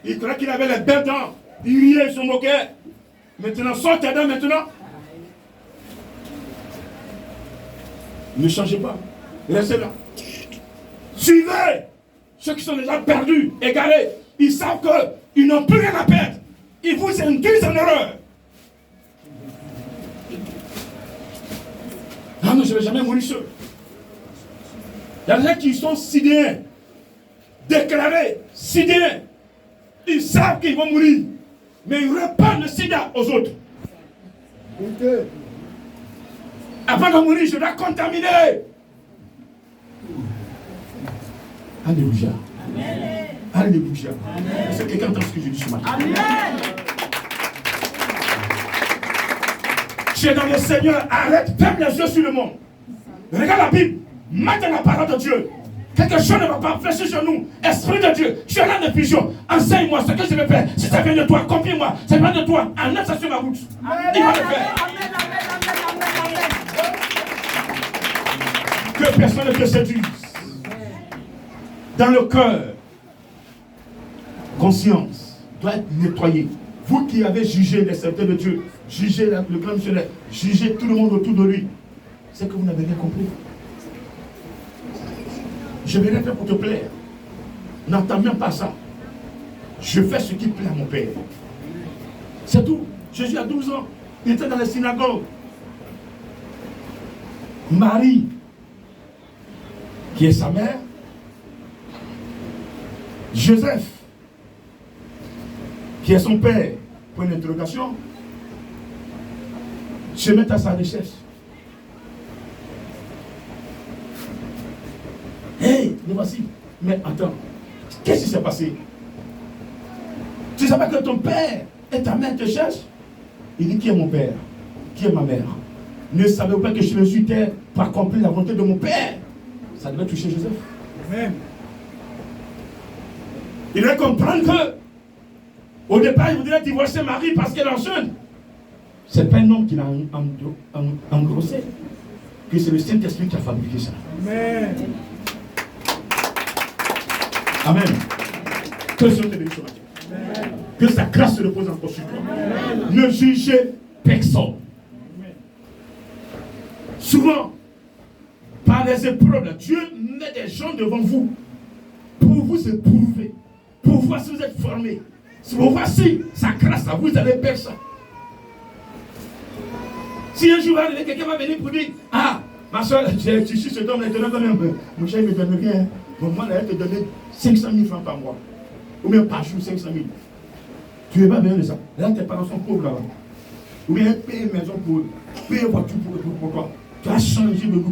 Il croyait qu'il avait les belles dents. Il riait, il se moquait. Maintenant, sortez dedans maintenant. Ne changez pas. Restez là. Suivez ceux qui sont déjà perdus, égarés. Ils savent qu'ils n'ont plus rien à perdre. Ils vous induisent en erreur. Ah non, je ne vais jamais mourir seul. Il y a des gens qui sont sidéens, déclarés sidéens. Ils savent qu'ils vont mourir, mais ils répandent le sida aux autres. Avant de mourir, je dois contaminer. Alléluia. Amen. Alléluia. Est-ce que quelqu'un entend ce que je dis ce matin? Amen. Tu es dans le Seigneur, arrête, ferme les yeux sur le monde. Regarde la Bible, mets la parole de Dieu. Quelque chose ne va pas fléchir sur nous. Esprit de Dieu, tu es là de vision. Enseigne-moi ce que je vais faire. Si ça vient de toi, confie-moi. Ça vient de toi. En aide sur ma route. Amen. Il va le faire. Amen. Que personne ne te séduise. Dans le cœur, conscience doit être nettoyée. Vous qui avez jugé les serviteurs de Dieu, jugé le grand missionnaire, jugé tout le monde autour de lui, c'est que vous n'avez rien compris. Je vais rien faire pour te plaire. N'entends même pas ça. Je fais ce qui plaît à mon Père. C'est tout. Jésus a 12 ans. Il était dans la synagogue. Marie, qui est sa mère, Joseph, qui est son père, pour une interrogation, se met à sa recherche. Hey, le voici. Mais attends, qu'est-ce qui s'est passé? Tu ne sais pas que ton père et ta mère te cherchent? Il dit, qui est mon père? Qui est ma mère? Ne savez-vous pas que je suis sur terre pour accomplir la volonté de mon père? Ça devait toucher Joseph. Amen. Il devait comprendre que, au départ, il voudrait divorcer Marie parce qu'elle est enceinte. Ce n'est pas un homme qui l'a engrossé, que c'est le Saint-Esprit qui a fabriqué ça. Amen. Amen. Que le Seigneur te bénisse ce matin. Que sa grâce se repose encore sur toi. Amen. Ne jugez personne. Amen. Souvent, par les épreuves, Dieu met des gens devant vous pour vous éprouver, pour voir si vous êtes formés, pour voir si sa grâce à vous, vous allez perdre ça. Si un jour quelqu'un va venir pour dire, ah, ma soeur, tu suis cet homme, il te donne un peu. Mon cher, il ne me donne rien. Bon, moi, il te donner 500 000 francs par mois. Ou même par jour, 500 000. Tu n'es pas bien de ça. Là, tes parents sont pauvres là-bas. Ou bien payer une maison pour eux, payer une voiture pour toi. Tu as changé de look.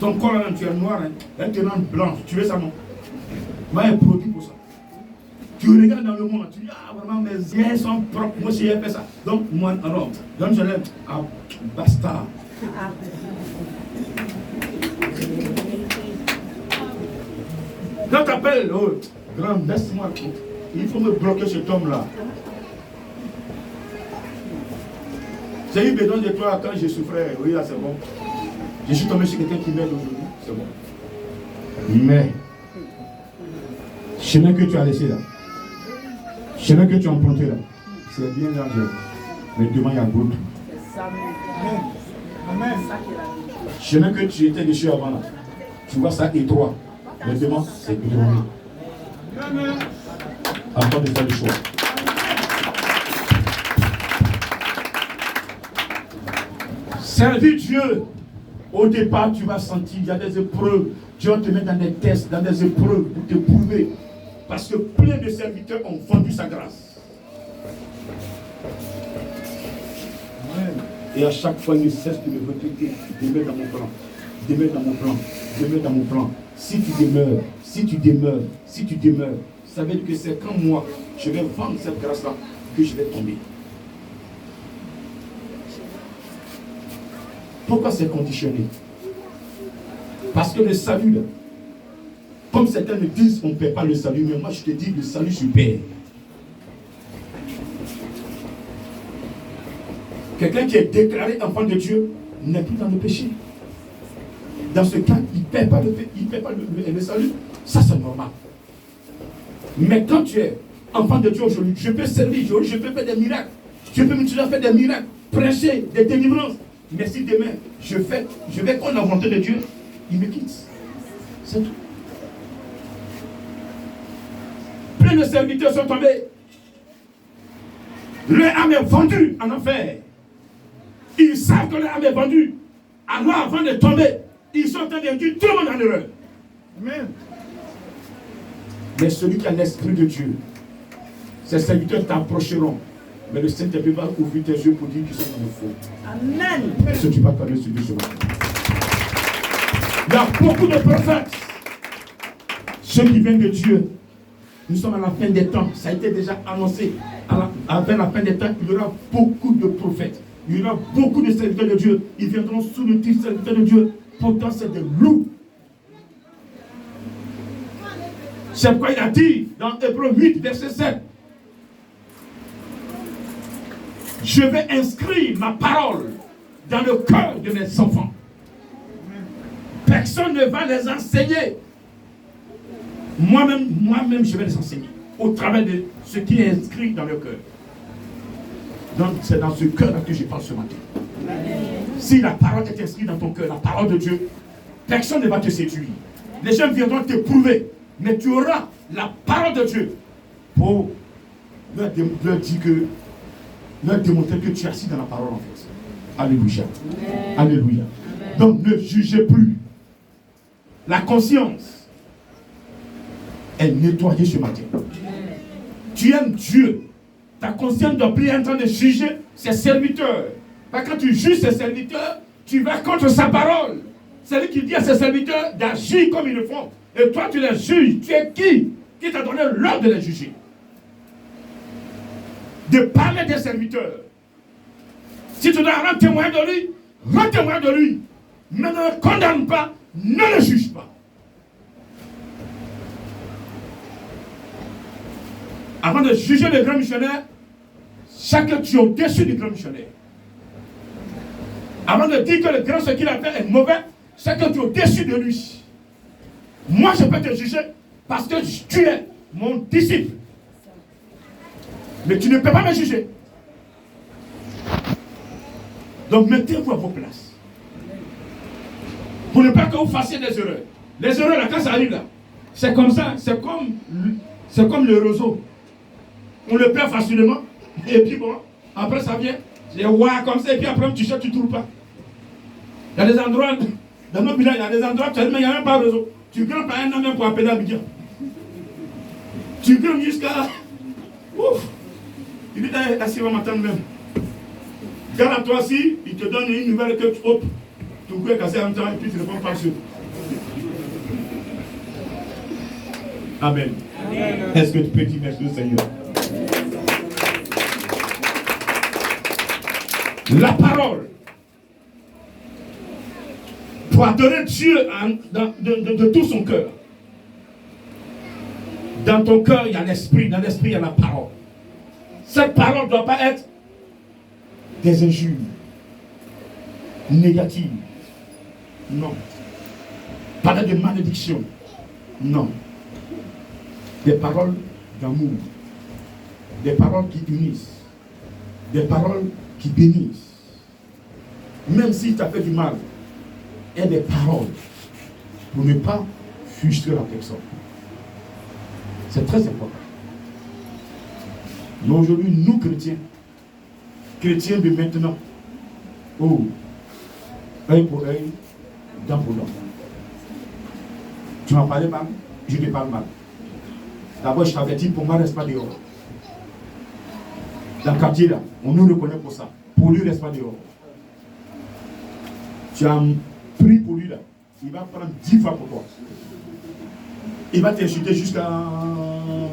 Ton corps là, tu es noir, hein. Là, tu es blanc. Tu veux ça, non? Moi, il y a un produit pour ça. Tu regardes dans le monde, tu dis, ah, vraiment, mes yeux sont propres. Moi, j'ai fait ça. Donc, moi, alors, donc je l'aime. Ah, basta. Quand tu appelles, oh, grand, laisse-moi, il faut me bloquer cet homme-là. J'ai eu besoin de toi quand je souffrais. Oui, là, c'est bon. Je suis tombé sur quelqu'un qui m'aide aujourd'hui. C'est bon. Mais, chemin que tu as laissé là, chemin que tu as emprunté là, c'est bien dangereux. Mais demain, il y a d'autres. Amen. Chemin que tu étais dessus avant là, tu vois ça étroit. Mais demain, c'est étroit. Amen. Avant de faire le choix. Servir Dieu, au départ, tu vas sentir, il y a des épreuves. Dieu va te mettre dans des tests, dans des épreuves pour te prouver. Parce que plein de serviteurs ont vendu sa grâce. Amen. Et à chaque fois, il ne cesse de me recruter. Demeure dans mon plan. Demeure dans mon plan. Demeure dans mon plan. Si tu demeures, si tu demeures, si tu demeures, ça veut dire que c'est quand moi, je vais vendre cette grâce-là, que je vais tomber. Pourquoi c'est conditionné? Parce que le salut, là, comme certains me disent, on ne paie pas le salut, mais moi je te dis, le salut se paie. Quelqu'un qui est déclaré enfant de Dieu n'est plus dans le péché. Dans ce cas, il ne paie pas le salut. Ça, c'est normal. Mais quand tu es enfant de Dieu aujourd'hui, je peux servir, je peux faire des miracles. Je peux me faire des miracles, prêcher, des délivrances. Mais si demain, je vais contre la volonté de Dieu, il me quitte. C'est tout. Plein de serviteurs sont tombés. Leur âme est vendue en enfer. Ils savent que leur âme est vendue. Alors avant de tomber, ils sont en train de dire tout le monde en erreur. Amen. Mais celui qui a l'esprit de Dieu, ses serviteurs t'approcheront. Mais le Saint-Esprit va ouvrir tes yeux pour dire qu'ils sont dans le faux. Amen. Est-ce que tu vas parler sur Dieu ce matin? Il y a beaucoup de prophètes. Ceux qui viennent de Dieu. Nous sommes à la fin des temps. Ça a été déjà annoncé. Après la fin des temps, il y aura beaucoup de prophètes. Il y aura beaucoup de serviteurs de Dieu. Ils viendront sous le titre serviteurs de Dieu. Pourtant, c'est des loups. C'est pourquoi il a dit dans Hébreux 8, verset 7. Je vais inscrire ma parole dans le cœur de mes enfants. Personne ne va les enseigner. Moi-même, je vais les enseigner au travers de ce qui est inscrit dans le cœur. Donc, c'est dans ce cœur-là que je parle ce matin. Si la parole est inscrite dans ton cœur, la parole de Dieu, personne ne va te séduire. Les gens viendront te prouver, mais tu auras la parole de Dieu pour leur dire que leur démontrer que tu es assis dans la parole en fait. Alléluia. Amen. Alléluia. Amen. Donc ne jugez plus. La conscience est nettoyée ce matin. Amen. Tu aimes Dieu. Ta conscience ne doit plus être en train de juger ses serviteurs. Parce que quand tu juges ses serviteurs, tu vas contre sa parole. C'est lui qui dit à ses serviteurs d'agir comme ils le font. Et toi tu les juges. Tu es qui t'a donné l'ordre de les juger? De parler des serviteurs. Si tu dois rendre témoin de lui, rends témoin de lui. Mais ne le condamne pas, ne le juge pas. Avant de juger le grand missionnaire, chacun tu es au-dessus du grand missionnaire. Avant de dire que le grand ce qu'il a fait est mauvais, chacun tu es au-dessus de lui. Moi je peux te juger parce que tu es mon disciple. Mais tu ne peux pas me juger. Donc mettez-vous à vos places. Pour ne pas que vous fassiez des erreurs. Les erreurs, là, quand ça arrive là, c'est comme ça, c'est comme le roseau. On le perd facilement, et puis bon, après ça vient, c'est ouah comme ça, et puis après tu cherches, tu ne trouves pas. Il y a des endroits, dans nos villages, il y a des endroits, mais il n'y a même pas de réseau. Tu grimpes à un an même pour appeler Abidjan. Tu grimpes jusqu'à... Ouf! Il dit, assis va m'attendre même. Garde à toi aussi, il te donne une nouvelle que tu hop, ton cou est cassé en même temps et puis tu ne réponds pas dessus. Amen. Amen. Est-ce que tu peux dire merci au Seigneur? La parole pour adorer Dieu de tout son cœur. Dans ton cœur, il y a l'esprit. Dans l'esprit, il y a la parole. Cette parole ne doit pas être des injures négatives. Non. Pas de malédiction. Non. Des paroles d'amour. Des paroles qui unissent. Des paroles qui bénissent. Même si tu as fait du mal, et des paroles pour ne pas frustrer la personne. C'est très important. Mais aujourd'hui, nous chrétiens de maintenant, œil pour œil, dent pour dent. Tu m'as parlé mal, je te parle mal. D'abord, je t'avertis, pour moi, reste pas dehors. Dans le quartier là, on nous reconnaît pour ça. Pour lui, reste pas dehors. Tu as pris pour lui là, il va prendre 10 fois pour toi. Il va t'insulter jusqu'à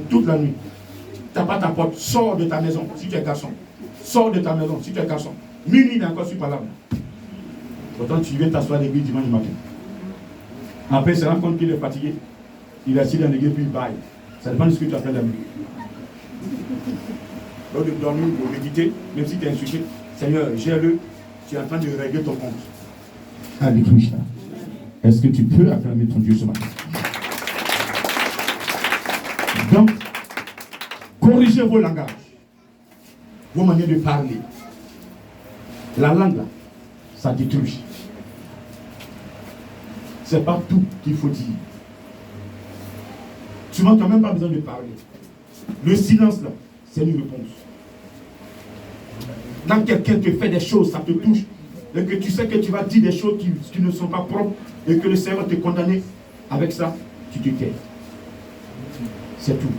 toute la nuit. Tu n'as pas ta porte, sors de ta maison si tu es garçon. Sors de ta maison si tu es garçon. Minuit, il n'est encore sur parole. Pourtant, tu viens t'asseoir à l'église dimanche matin. Après, il se rend compte qu'il est fatigué. Il est assis dans l'église puis il baille. Ça dépend de ce que tu as fait la nuit. Lors de dormir, pour méditer, même si tu es insulté, Seigneur, gère-le, tu es en train de régler ton compte. Alléluia. Est-ce que tu peux acclamer ton Dieu ce matin? Donc, corrigez vos langages, vos manières de parler. La langue, là, ça détruit. C'est pas tout qu'il faut dire. Souvent, tu n'as même pas besoin de parler. Le silence, là, c'est une réponse. Quand quelqu'un te fait des choses, ça te touche, et que tu sais que tu vas dire des choses qui ne sont pas propres, et que le Seigneur te condamne avec ça, tu te tais. C'est tout.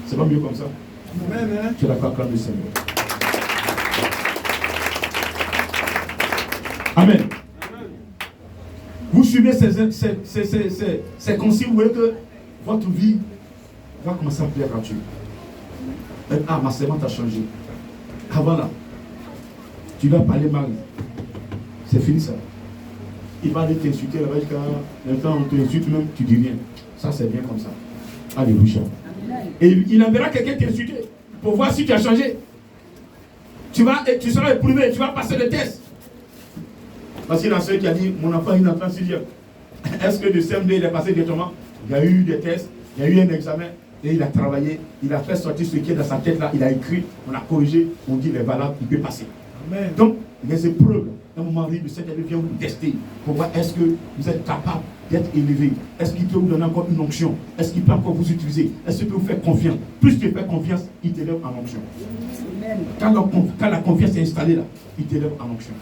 C'est pas mieux comme ça. Amen. Tu es d'accord avec le Seigneur. Amen. Vous suivez ces consignes, vous voyez que votre vie va commencer à plaire à Dieu. Ah, ma servante a changé. Avant là, tu vas parler mal. C'est fini ça. Il va aller t'insulter là-bas jusqu'à l'instant où on t'insulte même, tu dis rien. Ça c'est bien comme ça. Alléluia. Et il enverra quelqu'un t'insulter pour voir si tu as changé. Tu seras éprouvé, tu vas passer le test. Parce qu'il y a un seul qui a dit, mon enfant il entend 6e. Est-ce que le CM2 il est passé directement? Il y a eu des tests, il y a eu un examen, et il a travaillé, il a fait sortir ce qui est dans sa tête là, il a écrit, on a corrigé, on dit il est valable, il peut passer. Amen. Donc, les épreuves, à un moment donné, le Seigneur vient vous tester pour voir est-ce que vous êtes capable d'être élevé, est-ce qu'il peut vous donner encore une onction, est-ce qu'il peut encore vous utiliser, est-ce qu'il peut vous faire confiance. Plus tu fais confiance, il t'élève en onction. Quand la confiance est installée là, il t'élève en onction.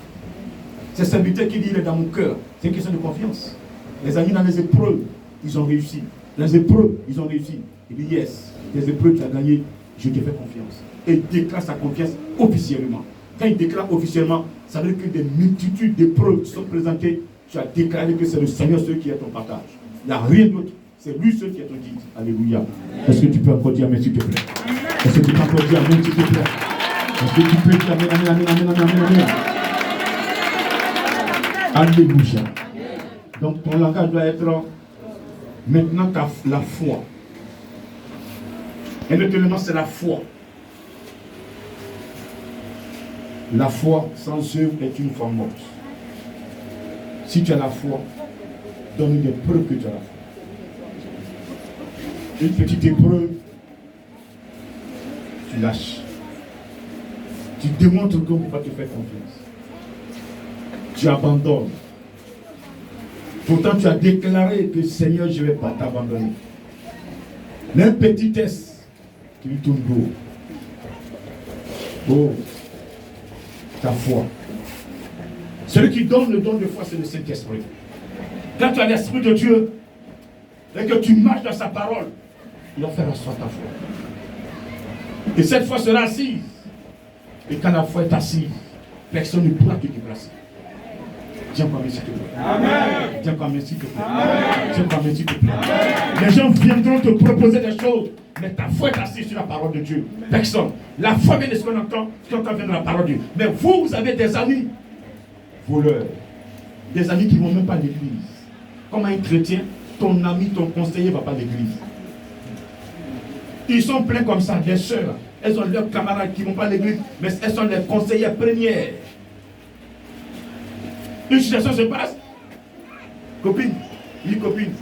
C'est serviteur qui dit il est dans mon cœur, c'est une question de confiance. Les amis dans les épreuves, ils ont réussi. Les épreuves, ils ont réussi. Il dit yes, les épreuves tu as gagné, je te fais confiance. Et il déclare sa confiance officiellement. Quand il déclare officiellement, ça veut dire que des multitudes d'épreuves sont présentées. Tu as déclaré que c'est le Seigneur celui qui est ton partage. Il n'y a rien d'autre. C'est lui seul qui est ton guide. Alléluia. Est-ce que tu peux encore dire amen s'il te plaît? Est-ce que tu peux encore dire amen s'il te plaît? Est-ce que tu peux dire amen, amen, amen, amen, amen, amen? Alléluia. Donc ton langage doit être maintenant la foi. Et notamment c'est la foi. La foi sans œuvre est une foi morte. Si tu as la foi, donne des preuves que tu as la foi. Une petite épreuve, tu lâches. Tu démontres qu'on ne peut pas te faire confiance. Tu abandonnes. Pourtant, tu as déclaré que Seigneur, je ne vais pas t'abandonner. Mais un petit test, tu lui tournes dos. Oh, ta foi. Celui qui donne le don de foi, c'est le Saint-Esprit. Quand tu as l'Esprit de Dieu, et que tu marches dans sa parole, il va faire asseoir ta foi. Et cette foi sera assise. Et quand la foi est assise, personne ne pourra te déplacer. Tiens comme s'il te plaît. Amen. Tiens comme s'il te plaît. Amen. Tiens comme s'il te plaît. Amen. Les gens viendront te proposer des choses, mais ta foi est assise sur la parole de Dieu. Personne. La foi vient de ce qu'on entend vient de la parole de Dieu. Mais vous avez des amis voleurs, des amis qui ne vont même pas à l'église. Comme un chrétien, ton ami, ton conseiller ne va pas à l'église. Ils sont pleins comme ça, des sœurs. Elles ont leurs camarades qui ne vont pas à l'église, mais elles sont les conseillères premières. Une situation se passe. Copine, oui copine,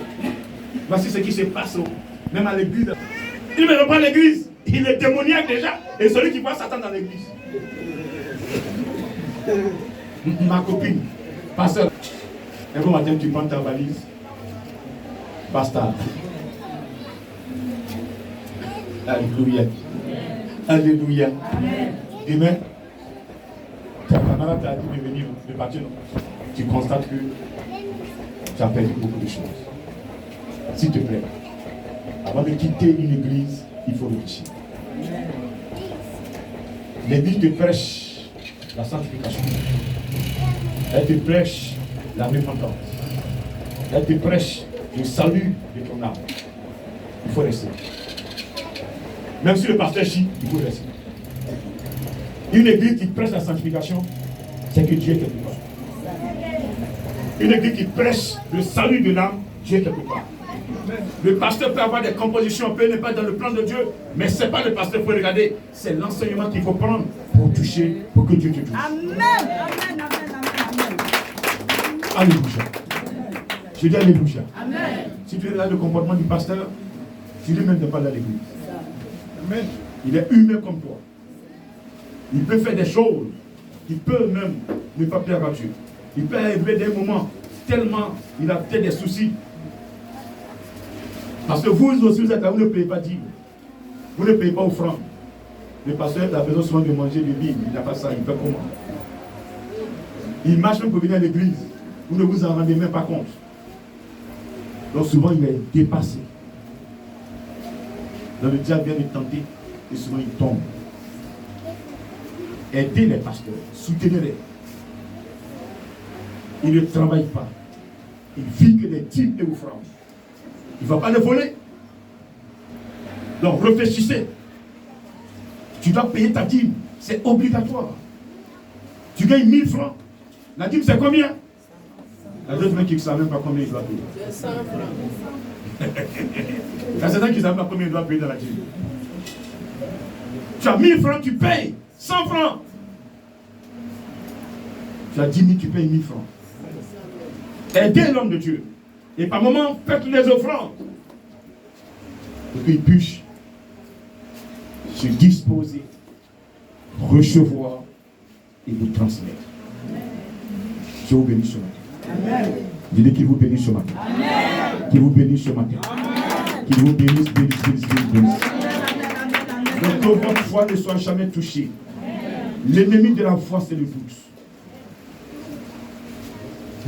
voici ce qui se passe même à l'église. Il ne veut pas l'église, il est démoniaque déjà. Et celui qui voit Satan dans l'église. Ma copine, pasteur, un bon matin tu prends ta valise. Basta. Alléluia. Alléluia. Demain, ta camarade t'a dit de venir, de partir. Tu constates que tu as perdu beaucoup de choses. S'il te plaît, avant de quitter une église, il faut réfléchir. L'église te prêche la sanctification. Elle te prêche la repentance. Elle te prêche le salut de ton âme. Il faut rester. Même si le pasteur chie, il faut rester. Une église qui prêche la sanctification, c'est que Dieu est quelque part. Une église qui prêche le salut de l'âme, Dieu est quelque part. Le pasteur peut avoir des compositions, peut ne pas dans le plan de Dieu, mais ce n'est pas le pasteur qu'il faut regarder, c'est l'enseignement qu'il faut prendre pour toucher, pour que Dieu te touche. Amen. Amen. Amen. Alléluia. Je dis alléluia. Amen. Si tu regardes le comportement du pasteur, tu lui-même ne pas dans l'église. Amen. Il est humain comme toi. Il peut faire des choses. Il peut même ne pas plaire à Dieu. Il peut arriver des moments tellement il a peut-être des soucis. Parce que vous aussi, vous êtes là, vous ne payez pas dîme. Vous ne payez pas offrande. Le pasteur a besoin souvent de manger des livres. Il n'a pas ça. Il fait comment? Il marche même pour venir à l'église. Vous ne vous en rendez même pas compte. Donc souvent, il est dépassé. Donc le diable vient de tenter et souvent il tombe. Aidez les pasteurs, soutenez-les. Il ne travaille pas. Il vit que des dîmes et offrandes. Il ne va pas les voler. Donc réfléchissez. Tu dois payer ta dîme. C'est obligatoire. Tu gagnes 1000 francs. La dîme c'est combien? La deuxième qui ne sait même pas combien il doit payer. 100 francs. Il y a certains qui ne savent pas combien il doit payer dans la dîme. Tu as 1000 francs, tu payes 100 francs. Tu as 10 000, tu payes 1000 francs. Aidez l'homme de Dieu. Et par moment, faites les offrandes. Pour qu'il puisse se disposer, recevoir et vous transmettre. Je vous bénis ce matin. Amen. Dis-le qu'il vous bénisse ce matin. Amen. Qu'il vous bénisse ce matin. Qu'il vous bénisse, bénisse, bénisse, bénisse. Donc que votre foi ne soit jamais touchée. L'ennemi de la foi, c'est le doute.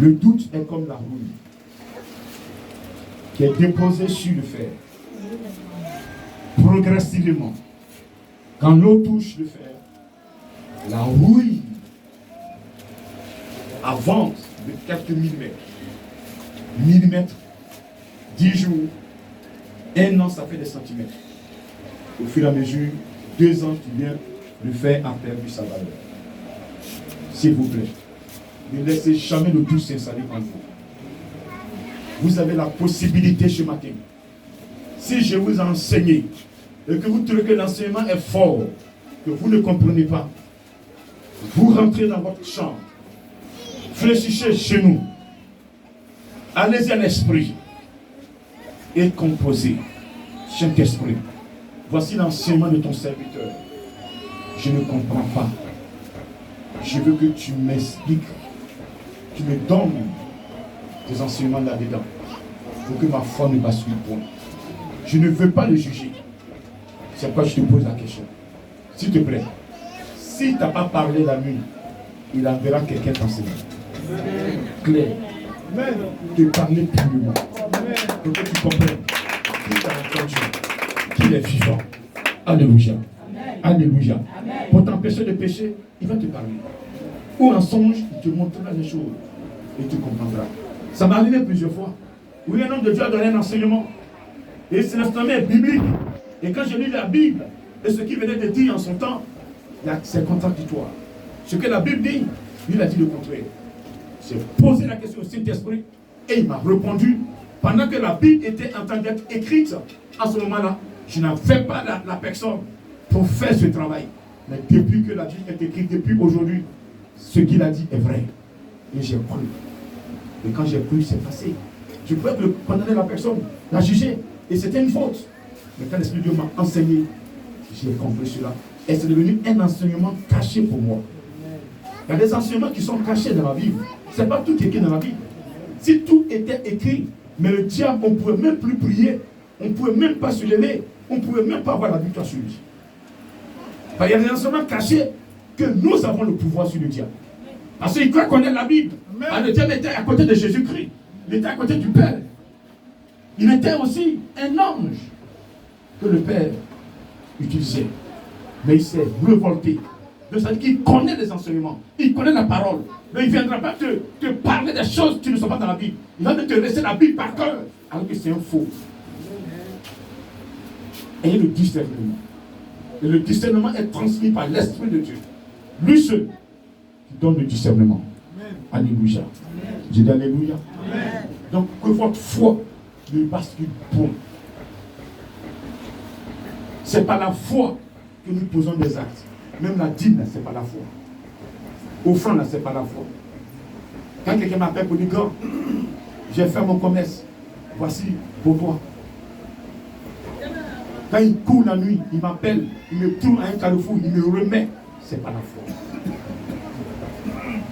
Le doute est comme la rouille qui est déposée sur le fer. Progressivement, quand l'eau touche le fer, la rouille avance de quelques millimètres. Millimètres, 10 jours, 1 an, ça fait des centimètres. Au fur et à mesure, 2 ans qui viennent, le fer a perdu sa valeur. S'il vous plaît, ne laissez jamais le doute s'installer en vous. Vous avez la possibilité ce matin. Si je vous enseigne et que vous trouvez que l'enseignement est fort, que vous ne comprenez pas, vous rentrez dans votre chambre, fléchissez chez nous, allez-y à l'esprit et composez. Saint-Esprit, voici l'enseignement de ton serviteur. Je ne comprends pas. Je veux que tu m'expliques, tu me donnes des enseignements là-dedans, pour que ma foi ne bascule point. Je ne veux pas le juger. C'est pourquoi je te pose la question. S'il te plaît, si tu n'as pas parlé la nuit, il enverra quelqu'un t'enseigner. Claire, te parler purement, pour que tu comprennes qu'il t'a entendu, qu'il est vivant. Alléluia. Alléluia. Pour t'empêcher de pécher, il va te parler. Ou en songe, il te montrera les choses et tu comprendras. Ça m'est arrivé plusieurs fois. Oui, un homme de Dieu a donné un enseignement. Et c'est l'enseignement est biblique. Et quand je lis la Bible, et ce qu'il venait de dire en son temps, c'est contradictoire. Ce que la Bible dit, lui il a dit le contraire. J'ai posé la question au Saint-Esprit et il m'a répondu pendant que la Bible était en train d'être écrite. À ce moment-là, Je n'avais pas la personne pour faire ce travail. Mais depuis que la Bible est écrite, depuis aujourd'hui, ce qu'il a dit est vrai. Et j'ai cru. Et quand j'ai cru, c'est passé. Je pouvais condamner la personne, la juger. Et c'était une faute. Mais quand l'Esprit de Dieu m'a enseigné, j'ai compris cela. Et c'est devenu un enseignement caché pour moi. Il y a des enseignements qui sont cachés dans la Bible. Ce n'est pas tout qui est écrit dans la Bible. Si tout était écrit, mais le diable, on ne pouvait même plus prier. On ne pouvait même pas se lever. On ne pouvait même pas avoir la victoire sur lui. Il y a des enseignements cachés que nous avons le pouvoir sur le diable. Parce qu'il croit connaître la Bible. Le diable était à côté de Jésus-Christ. Il était à côté du Père. Il était aussi un ange que le Père utilisait. Mais il s'est révolté. Donc ça veut dire qu'il connaît les enseignements. Il connaît la parole. Mais il ne viendra pas te parler des choses qui ne sont pas dans la Bible. Il va te laisser la Bible par cœur. Alors que c'est un faux. Ayez le discernement. Et le discernement est transmis par l'Esprit de Dieu. Lui seul qui donne le discernement. Amen. Alléluia. J'ai dit Alléluia. Amen. Donc que votre foi ne bascule point. Ce n'est pas la foi que nous posons des actes. Même la dîme, ce n'est pas la foi. Offrande, ce n'est pas la foi. Quand quelqu'un m'appelle pour dire, grand, j'ai fait mon commerce, voici pour toi. Quand il court la nuit, il m'appelle, il me trouve à un carrefour, il me remet, ce n'est pas la foi.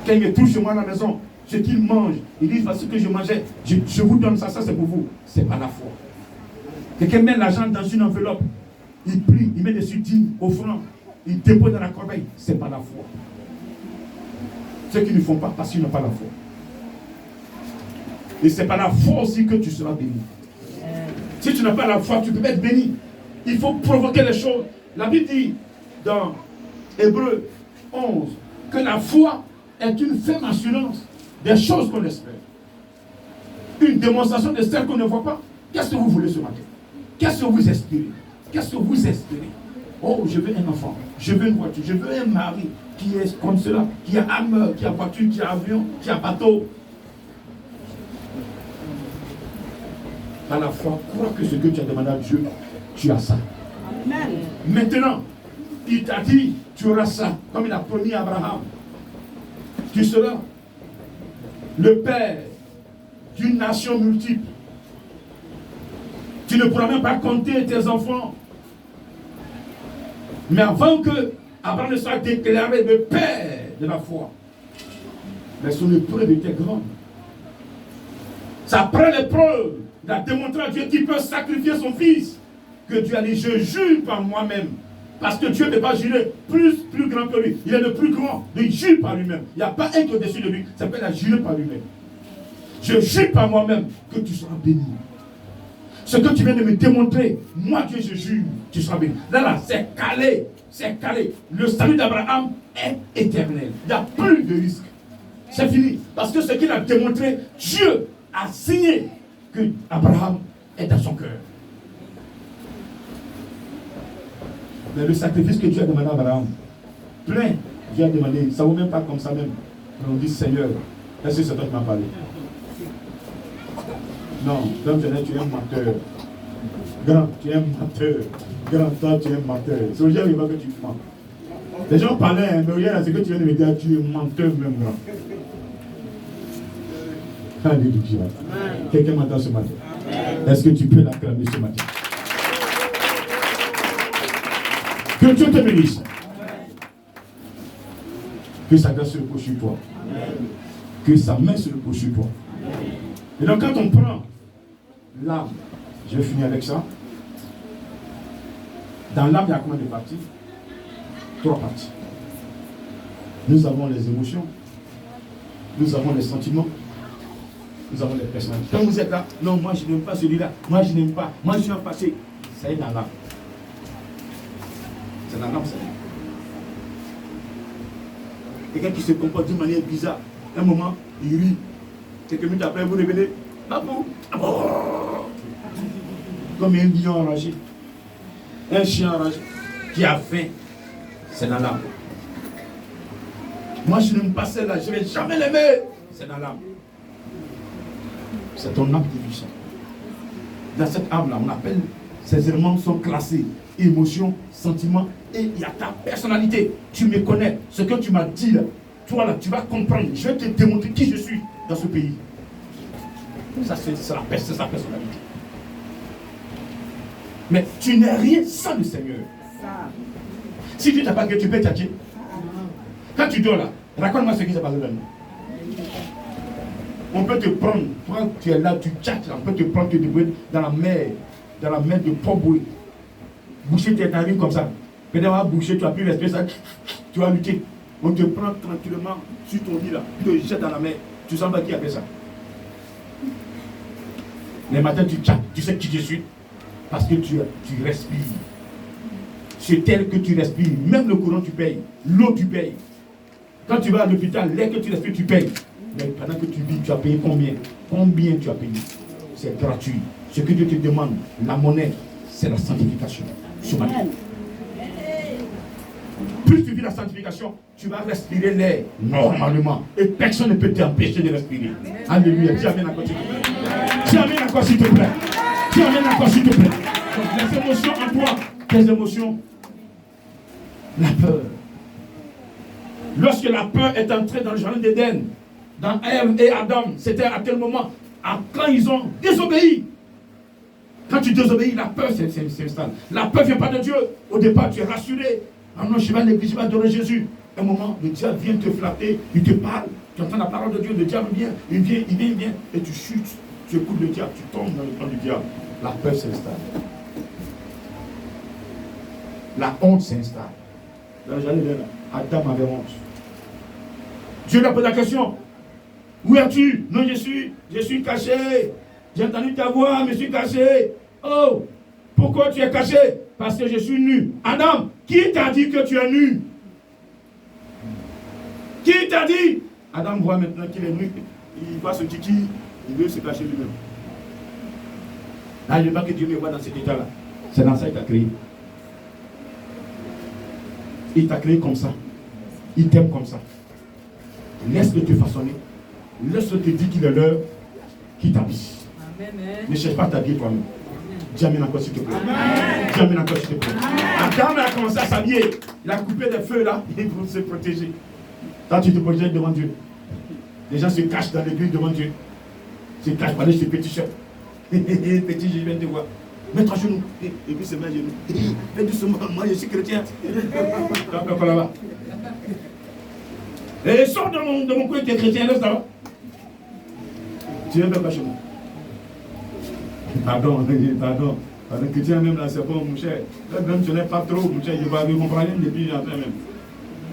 Quand il me trouve chez moi à la maison, ce qu'il mange, il dit, voici ce que je mangeais, je vous donne ça, ça c'est pour vous. Ce n'est pas la foi. Quelqu'un met l'argent dans une enveloppe, il prie, il met dessus dîmes, offrandes, il dépose dans la corbeille, ce n'est pas la foi. Ceux qui ne font pas parce qu'ils n'ont pas la foi. Et ce n'est pas la foi aussi que tu seras béni. Si tu n'as pas la foi, tu peux être béni. Il faut provoquer les choses. La Bible dit dans Hébreux 11 que la foi est une ferme assurance des choses qu'on espère. Une démonstration de celles qu'on ne voit pas. Qu'est-ce que vous voulez ce matin? Qu'est-ce que vous espérez? Qu'est-ce que vous espérez? Oh, je veux un enfant, je veux une voiture, je veux un mari qui est comme cela, qui a âme, qui a voiture, qui a avion, qui a bateau. Par la foi, crois que ce que tu as demandé à Dieu, tu as ça. Amen. Maintenant, il t'a dit, tu auras ça, comme il a promis à Abraham. Tu seras le père d'une nation multiple. Tu ne pourras même pas compter tes enfants. Mais avant que Abraham ne soit déclaré le père de la foi, mais son épreuve était grande. Ça prend l'épreuve. Il a démontré à Dieu qu'il peut sacrifier son fils. Que Dieu a dit, je jure par moi-même. Parce que Dieu ne peut pas jurer plus grand que lui. Il est le plus grand. Il jure par lui-même. Il n'y a pas un qui est au-dessus de lui. Ça s'appelle la jurer par lui-même. Je jure par moi-même que tu seras béni. Ce que tu viens de me démontrer, moi Dieu, je jure, tu seras béni. Là, c'est calé. C'est calé. Le salut d'Abraham est éternel. Il n'y a plus de risque. C'est fini. Parce que ce qu'il a démontré, Dieu a signé que Abraham est dans son cœur. Mais le sacrifice que Dieu a demandé à Abraham, plein, Dieu a demandé, ça ne vaut même pas comme ça même. On dit, Seigneur, est-ce que c'est toi qui m'as parlé? Non, donc tu es un menteur. Grand, tu es un menteur. Grand, toi, tu es un menteur. C'est au genre que tu mens. Les gens parlaient, mais regarde, ce que tu viens de me dire, tu es un menteur même, grand. Alléluia. Quelqu'un m'entend ce matin? Est-ce que tu peux l'acclamer ce matin? Que Dieu te bénisse. Que sa grâce se repose sur toi. Que sa main se repose sur toi. Et donc quand on prend l'âme, je vais finir avec ça. Dans l'âme, il y a combien de parties? 3 parties. Nous avons les émotions. Nous avons les sentiments. Nous avons les personnalités. Quand vous êtes là, non, moi je n'aime pas celui-là. Moi je n'aime pas. Moi je suis en passé. Ça est dans l'âme. C'est dans l'âme, ça. Quelqu'un qui se comporte d'une manière bizarre. Un moment, il rit. Quelques minutes après, vous revenez. Babou. Comme un lion enragé. Un chien enragé. Qui a faim. C'est dans l'âme. Moi, je n'aime pas celle-là. Je ne vais jamais l'aimer. C'est dans l'âme. C'est ton âme qui vit ça. Dans cette âme-là, on appelle Ces éléments sont classés. Émotions, sentiments, et il y a ta personnalité. Tu me connais. Ce que tu m'as dit là, toi là, tu vas comprendre. Je vais te démontrer qui je suis dans ce pays. Ça, c'est sa personnalité. Mais tu n'es rien sans le Seigneur. Si tu t'as pas que tu peux tchatcher. Quand tu dors là, raconte-moi ce qui s'est passé là. On peut te prendre, toi tu es là, tu tchattes, on peut te prendre, te débrouiller dans la mer de Poboué. Boucher tes narines comme ça. Quand tu vas boucher, tu as pu respirer ça, tu vas lutter. On te prend tranquillement sur ton lit là, tu te jettes dans la mer. Tu sens pas qui a fait ça. Les matins tu tchattes, tu sais qui je suis. Parce que tu respires. C'est tel que tu respires. Même le courant tu payes. L'eau tu payes. Quand tu vas à l'hôpital, l'air que tu respires tu payes. Mais pendant que tu vis, tu as payé combien? Combien tu as payé? C'est gratuit. Ce que Dieu te demande, la monnaie, c'est la sanctification. Plus tu vis la sanctification, tu vas respirer l'air normalement. Et personne ne peut t'empêcher de respirer. Alléluia. Dis amen encore s'il te plaît. Dis amen encore s'il te plaît. Dis amen encore s'il te plaît. Donc les émotions en toi, tes émotions, la peur. Lorsque la peur est entrée dans le jardin d'Éden, dans Ève et Adam, c'était à quel moment? Quand ils ont désobéi. Quand tu désobéis, la peur s'installe. La peur ne vient pas de Dieu. Au départ, tu es rassuré. Ah non, je vais négliger, je vais adorer Jésus. Un moment, le diable vient te flatter, il te parle, tu entends la parole de Dieu, le diable vient, il vient, et tu chutes, tu écoutes le diable, tu tombes dans le plan du diable. La peur s'installe. La honte s'installe. Adam avait honte. Dieu lui a posé la question. Où es-tu? Non, je suis caché. J'ai entendu ta voix, mais je suis caché. Oh, pourquoi tu es caché? Parce que je suis nu. Adam, qui t'a dit que tu es nu? Qui t'a dit? Adam voit maintenant qu'il est nu. Il voit ce titi, il veut se cacher lui-même. Là, je ne veux pas que Dieu me voit dans cet état-là. C'est dans ça qu'il t'a créé. Il t'a créé comme ça. Il t'aime comme ça. Laisse-le te façonner. Laisse-le te dire qu'il est l'heure qui t'habille. Ne cherche pas à t'habiller toi-même. Dis amen encore s'il te plaît. Dis amen encore s'il te plaît. Adam a commencé à s'habiller. Il a coupé des feux là pour se protéger. Quand tu te protèges devant Dieu, les gens se cachent dans l'église devant Dieu. Se cachent par les petits chefs. Petit, je viens te voir. Mets-toi à genoux. Et puis se met à genoux. Fais doucement, moi je suis chrétien. Encore là-bas. Et sors de mon coin, tu es chrétien, laisse là-bas. Tu viens même pas chez moi. Pardon, chrétien même là, c'est bon, mon cher. Là, même tu n'es pas trop, mon cher, je vais comprendre depuis j'entends même.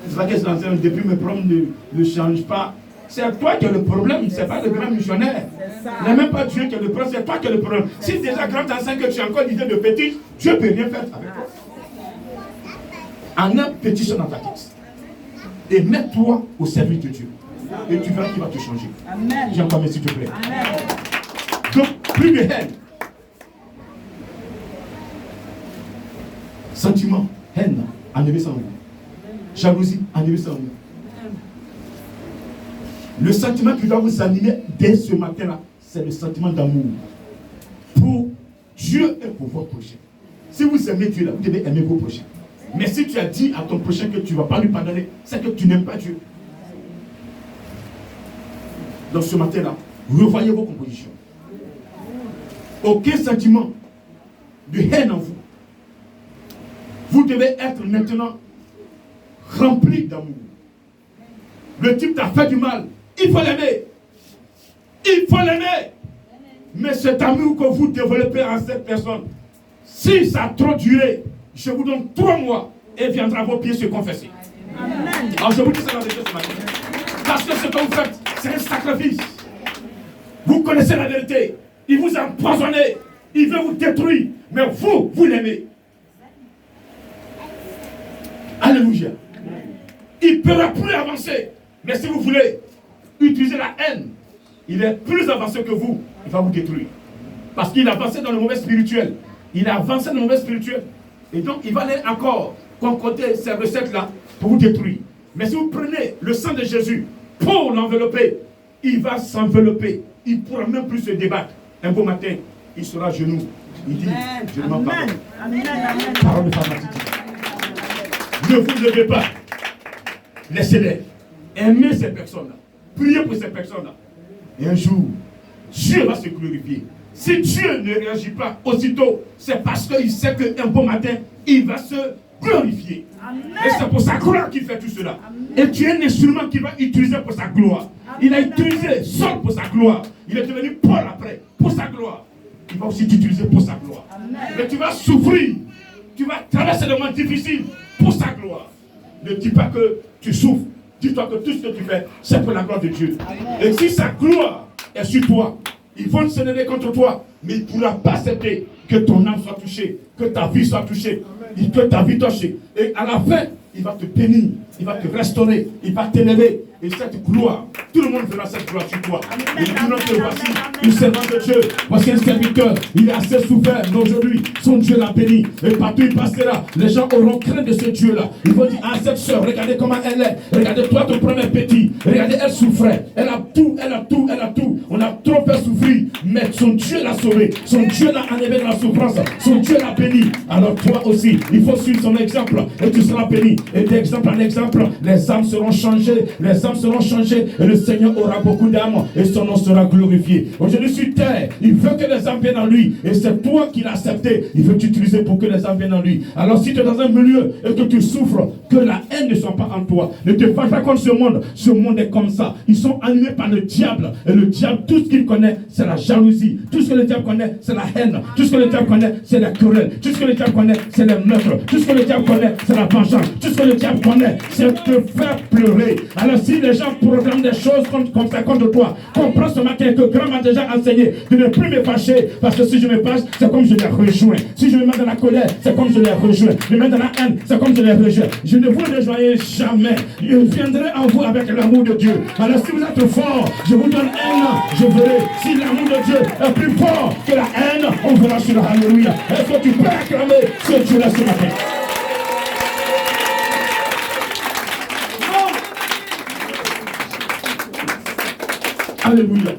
C'est ça que c'est l'enseigne, depuis mes problèmes ne changent pas. C'est toi qui as le problème, c'est pas le grand missionnaire. Il n'est même pas Dieu qui a le problème, c'est toi qui as le problème. Si déjà grand enseigne que tu as encore l'idée de petit, Dieu ne peut rien faire avec toi. En un petit son dans ta tête. Et mets-toi au service de Dieu. Et tu verras qu'il va te changer. Amen. J'ai encore mis s'il te plaît. Amen. Donc, plus de haine. Sentiment, haine, enlevez ça en vous. Jalousie, enlevez ça en vous. Le sentiment qui doit vous animer dès ce matin-là, c'est le sentiment d'amour pour Dieu et pour votre prochain. Si vous aimez Dieu, là, vous devez aimer vos prochains. Mais si tu as dit à ton prochain que tu ne vas pas lui pardonner, c'est que tu n'aimes pas Dieu. Donc ce matin-là, revoyez vos compositions. Aucun sentiment de haine en vous. Vous devez être maintenant rempli d'amour. Le type t'a fait du mal, il faut l'aimer. Il faut l'aimer. Mais cet amour que vous développez en cette personne, si ça a trop duré, je vous donne 3 mois et viendra à vos pieds se confesser. Amen. Alors je vous dis ça dans les choses ce matin. Parce que ce que vous faites, c'est un sacrifice. Vous connaissez la vérité. Il vous a empoisonné. Il veut vous détruire. Mais vous l'aimez. Alléluia. Il ne pourra plus avancer. Mais si vous voulez utiliser la haine, il est plus avancé que vous. Il va vous détruire. Parce qu'il a avancé dans le mauvais spirituel. Il a avancé dans le mauvais spirituel. Et donc, il va aller encore concocter ces recettes-là pour vous détruire. Mais si vous prenez le sang de Jésus pour l'envelopper, il va s'envelopper. Il ne pourra même plus se débattre. Un beau matin, il sera à genoux Il dit, Amen. je demande pardon. Amen. Amen. Parole de pharmaceutique. Ne vous levez pas. Laissez-les. Aimez ces personnes-là. Priez pour ces personnes-là. Et un jour, Dieu va se glorifier. Si Dieu ne réagit pas aussitôt, c'est parce qu'il sait qu'un bon matin, il va se glorifier. Amen. Et c'est pour sa gloire qu'il fait tout cela. Amen. Et tu es un instrument qu'il va utiliser pour sa gloire. Amen. Il a utilisé Saul pour sa gloire. Il est devenu Paul après, pour sa gloire. Il va aussi t'utiliser pour sa gloire. Amen. Mais tu vas souffrir. Tu vas traverser des moments difficiles pour sa gloire. Ne dis pas que tu souffres. Dis-toi que tout ce que tu fais, c'est pour la gloire de Dieu. Amen. Et si sa gloire est sur toi, ils vont se lever contre toi, mais il ne pourra pas accepter que ton âme soit touchée, que ta vie soit touchée, que ta vie soit touchée. Et à la fin, il va te bénir, il va te restaurer, il va t'élever. Et cette gloire, tout le monde verra cette gloire sur toi. Et tout le monde te voici, une servante de Dieu, voici un serviteur, il a assez souffert, mais aujourd'hui, son Dieu l'a béni. Et partout il passera, les gens auront craint de ce Dieu-là. Ils vont dire, ah cette soeur, regardez comment elle est. Regardez toi ton premier petit. Regardez, elle souffrait. Elle a tout, elle a tout, elle a tout. On a trop fait souffrir, mais son Dieu l'a sauvé. Son Dieu l'a enlevé dans la souffrance. Son Dieu l'a béni. Alors toi aussi, il faut suivre son exemple et tu seras béni. Et d'exemple en exemple, les âmes seront changées. Les âmes seront changées et le Seigneur aura beaucoup d'âmes et son nom sera glorifié. Aujourd'hui sur terre, il veut que les âmes viennent en lui et c'est toi qui l'as accepté. Il veut t'utiliser pour que les âmes viennent en lui. Alors si tu es dans un milieu et que tu souffres, que la haine ne soit pas en toi. Ne te fâche pas contre ce monde. Ce monde est comme ça. Ils sont animés par le diable. Et le diable, tout ce qu'il connaît, c'est la jalousie. Tout ce que le diable connaît, c'est la haine. Tout ce que le diable connaît, c'est la querelle. Tout ce que le diable connaît, c'est les meurtres. Tout ce que le diable connaît, c'est la vengeance. Tout ce que le diable connaît, c'est te faire pleurer. Alors si les gens programment des choses comme ça contre toi, comprends ce matin que grand m'a déjà enseigné de ne plus me fâcher, parce que si je me fâche, c'est comme je les rejoins. Si je me mets dans la colère, c'est comme je les rejoins. Je me mets dans la haine, c'est comme je les rejoins. Je ne vous rejoindrai jamais. Je viendrai en vous avec l'amour de Dieu. Alors si vous êtes fort, je vous donne un an, je verrai. Si l'amour de Dieu est plus fort que la haine, on verra sur le Alléluia. Est-ce que tu peux acclamer ce Dieu-là ce matin? Alléluia.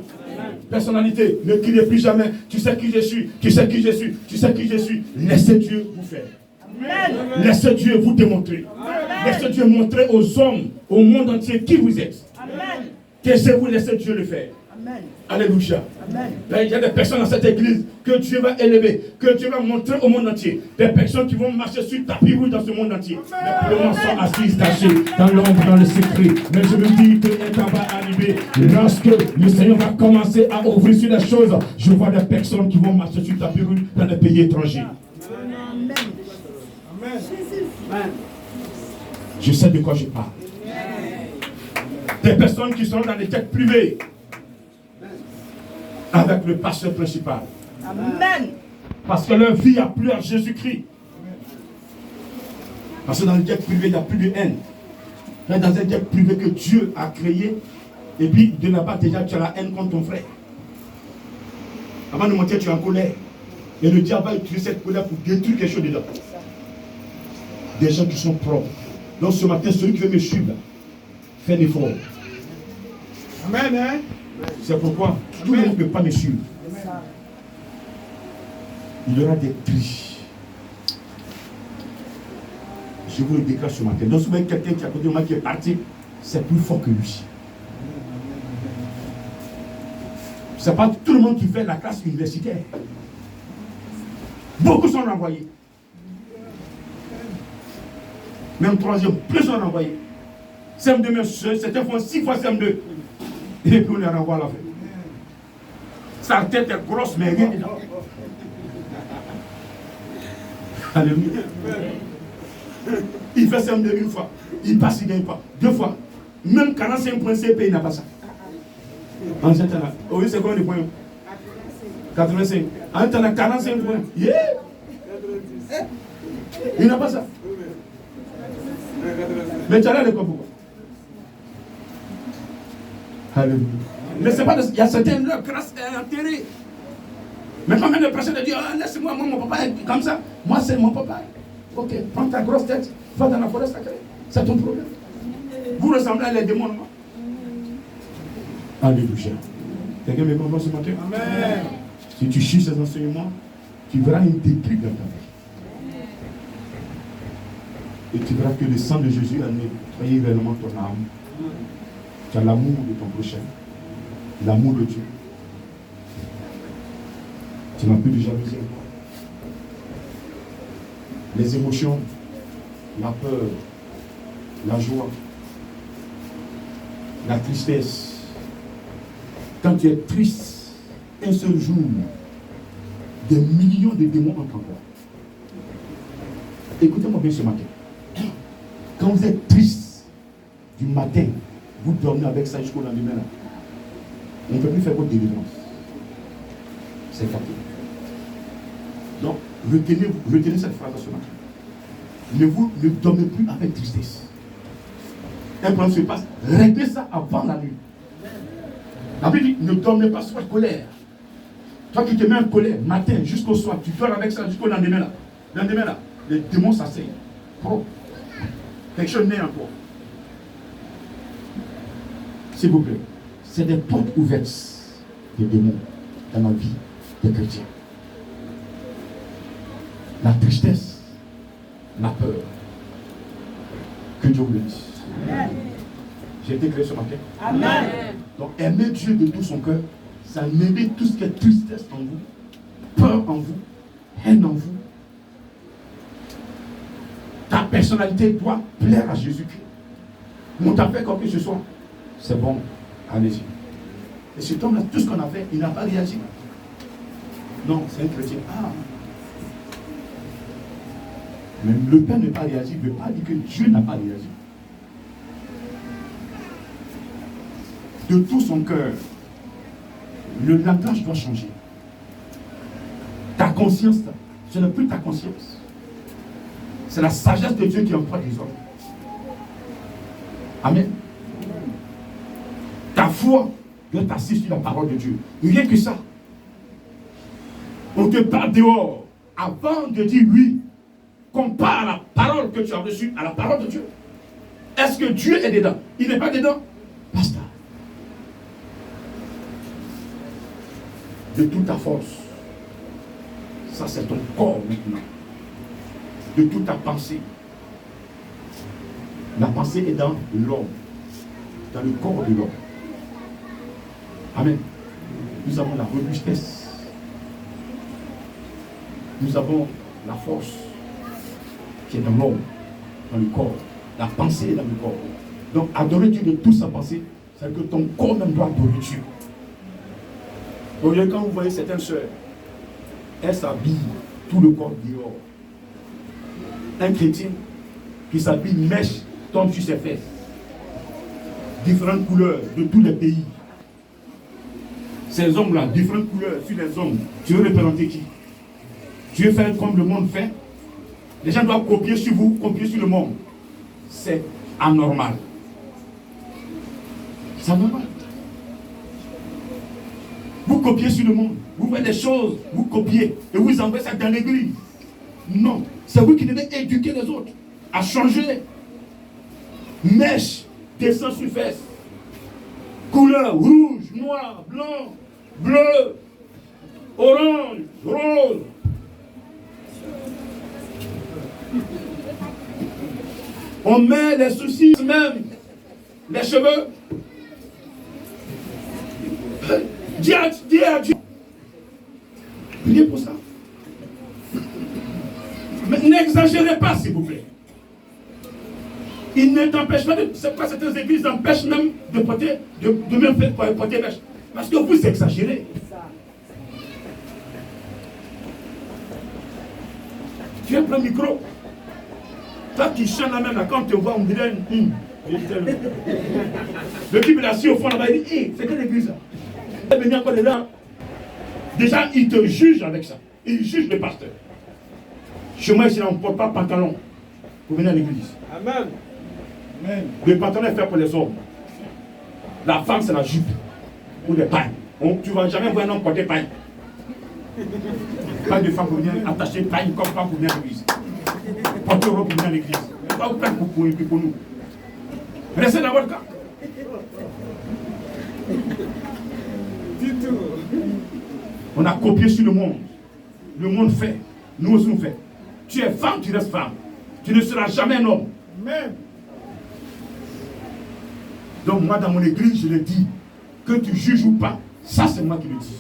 Personnalité, ne criez plus jamais. Tu sais qui je suis, tu sais qui je suis, tu sais qui je suis. Laissez Dieu vous faire. Amen. Laissez Dieu vous démontrer. Amen. Laissez Dieu montrer aux hommes, au monde entier qui vous êtes. Amen. Laissez-vous laisser Dieu le faire. Amen. Alléluia. Amen. Là, il y a des personnes dans cette église que Dieu va élever, que Dieu va montrer au monde entier. Des personnes qui vont marcher sur tapis rouge dans ce monde entier. Mais pour le moment, sont assises, cachées, dans l'ombre, dans le secret. Mais je me dis qu'un temps va arriver. Lorsque le Seigneur va commencer à ouvrir sur les choses, je vois des personnes qui vont marcher sur tapis rouge dans des pays étrangers. Amen. Amen. Je sais de quoi je parle. Des personnes qui sont dans les jets privés avec le pasteur principal. Amen. Parce que leur vie a plu à Jésus-Christ. Parce que dans le jet privé, il n'y a plus de haine. Mais dans un jet privé que Dieu a créé, et puis de là-bas, déjà, tu as la haine contre ton frère. Avant de monter, tu es en colère. Et le diable va utiliser cette colère pour détruire quelque chose dedans. Des gens qui sont propres. Donc ce matin, celui qui veut me suivre, fais un effort. Amen. Hein? C'est pourquoi tout le monde ne peut pas me suivre. Il y aura des prix. Je vous le déclare ce matin. Donc, si vous avez quelqu'un qui est à côté de moi qui est parti, c'est plus fort que lui. Ce n'est pas tout le monde qui fait la classe universitaire. Beaucoup sont renvoyés. Même troisième, plus sont renvoyés. CM2, même certains font 6 fois CM2. Et puis on les renvoie à la fin. Sa tête est grosse, mais rien dedans. Alléluia. Il fait CM2 une fois. Il passe, il ne gagne pas. 2 fois. Même 45 points CP, il n'a pas ça. En ce temps-là. Oui, c'est combien de points? 85. En ce temps-là, 45 points. Yeah. Il n'a pas ça. Mais tu as l'air de quoi pourquoi? Alléluia. Mais c'est pas de... Il y a certaines leur grâce est enterrée. Mais quand même le prêcheur de dire, ah, laisse-moi, moi, mon papa est comme ça. Moi, c'est mon papa. Ok, prends ta grosse tête, va dans la forêt sacrée. C'est ton problème. Vous ressemblez à les démons, non? Alléluia. Quelqu'un me comprend ce matin? Amen. Si tu chies ces enseignements, Tu verras une déclic dans ta vie. Et tu verras que le sang de Jésus a nettoyé réellement ton âme. Tu as l'amour de ton prochain, l'amour de Dieu. Tu n'as plus de jalousie. Les émotions, la peur, la joie, la tristesse. Quand tu es triste, un seul jour, des millions de démons entrent en toi. Écoutez-moi bien ce matin. Quand vous êtes triste du matin, vous dormez avec ça jusqu'au lendemain. Là. On ne peut plus faire votre délivrance. C'est capté. Donc, retenez cette phrase ce matin. Ne dormez plus avec tristesse. Un problème se passe, réglez ça avant la nuit. La Bible dit, ne dormez pas sur colère. Toi qui te mets en colère, matin jusqu'au soir, tu dors avec ça jusqu'au lendemain là. Le lendemain là, les démons s'asseyent. Pro. Quelque chose n'est en toi. S'il vous plaît, c'est des portes ouvertes des démons dans la vie des chrétiens. La tristesse, la peur. Que Dieu vous bénisse. J'ai été créé ce matin. Amen. Donc aimer Dieu de tout son cœur, c'est aimer tout ce qui est tristesse en vous, peur en vous, haine en vous. Ta personnalité doit plaire à Jésus-Christ. On t'a fait quoi que ce soit, c'est bon, allez-y. Et cet homme-là, tout ce qu'on a fait, il n'a pas réagi. Non, c'est un chrétien. Ah. Mais le Père n'a pas réagi, ne veut pas dire que Dieu n'a pas réagi. De tout son cœur, le langage doit changer. Ta conscience, ce n'est plus ta conscience. C'est la sagesse de Dieu qui emploie les hommes. Amen. Ta foi doit t'assister sur la parole de Dieu. Rien que ça. On te parle dehors. Avant de dire oui, compare la parole que tu as reçue à la parole de Dieu. Est-ce que Dieu est dedans? Il n'est pas dedans? Basta. De toute ta force. Ça, c'est ton corps maintenant. De toute ta pensée. La pensée est dans l'homme. Dans le corps de l'homme. Amen. Nous avons la robustesse. Nous avons la force qui est dans l'homme, dans le corps. La pensée est dans le corps. Donc, adorer Dieu de toute sa pensée, c'est que ton corps même doit adorer Dieu. Donc, quand vous voyez certaines soeurs, elles s'habillent tout le corps dehors. Un chrétien qui s'habille mèche tombe sur ses fesses. Différentes couleurs de tous les pays. Ces hommes-là, différentes couleurs sur les hommes. Tu veux représenter qui? Tu veux faire comme le monde fait? Les gens doivent copier sur vous, copier sur le monde. C'est anormal. C'est anormal. Vous copiez sur le monde. Vous faites des choses, vous copiez. Et vous envoyez ça dans l'église. Non. C'est vous qui devez éduquer les autres à changer. Mèche, descend sur fesse. Couleur, rouge, noir, blanc, bleu, orange, rose. On met les soucis, même les cheveux. Dis à Dieu. Priez pour ça. Mais n'exagérez pas, s'il vous plaît. Il ne t'empêche pas de. C'est pas certaines églises empêchent même de porter, de même faire porter mèche. Parce que vous exagérez. Tu as pris le micro. Toi qui chantes la même là, quand on te voit, on dirait une. Le type est assis au fond là-bas, il dit, hé, c'est quelle église ça? Il est venu encore de là. Déjà, il te juge avec ça. Il juge le pasteur. Chez moi, ici, on ne porte pas pantalon pour venir à l'église. Amen. Amen. Le pantalon est fait pour les hommes. La femme, c'est la jupe ou les pailles. Tu ne vas jamais voir un homme porter paille. Pas de femme pour venir attacher paille comme femme pour venir à l'église. Porter robe pour venir à l'église. Pas vous prendre pour nous. Restez dans votre cas. Du tout. On a copié sur le monde. le monde fait. Nous aussi on fait. Tu es femme, tu restes femme. Tu ne seras jamais un homme. Amen. Donc moi dans mon église, je le dis. Que tu juges ou pas, ça c'est moi qui le dis.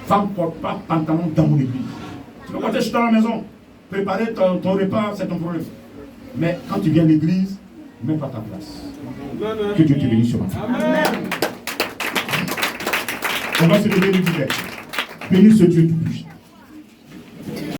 Femme ne porte pas pantalon dans mon église. Tu peux porter dans la maison. Préparer ton repas, c'est ton problème. Mais quand tu viens à l'église, mets pas ta place. Que Dieu te bénisse ce matin. Amen. On va se lever du direct. Bénis ce Dieu tout puissant.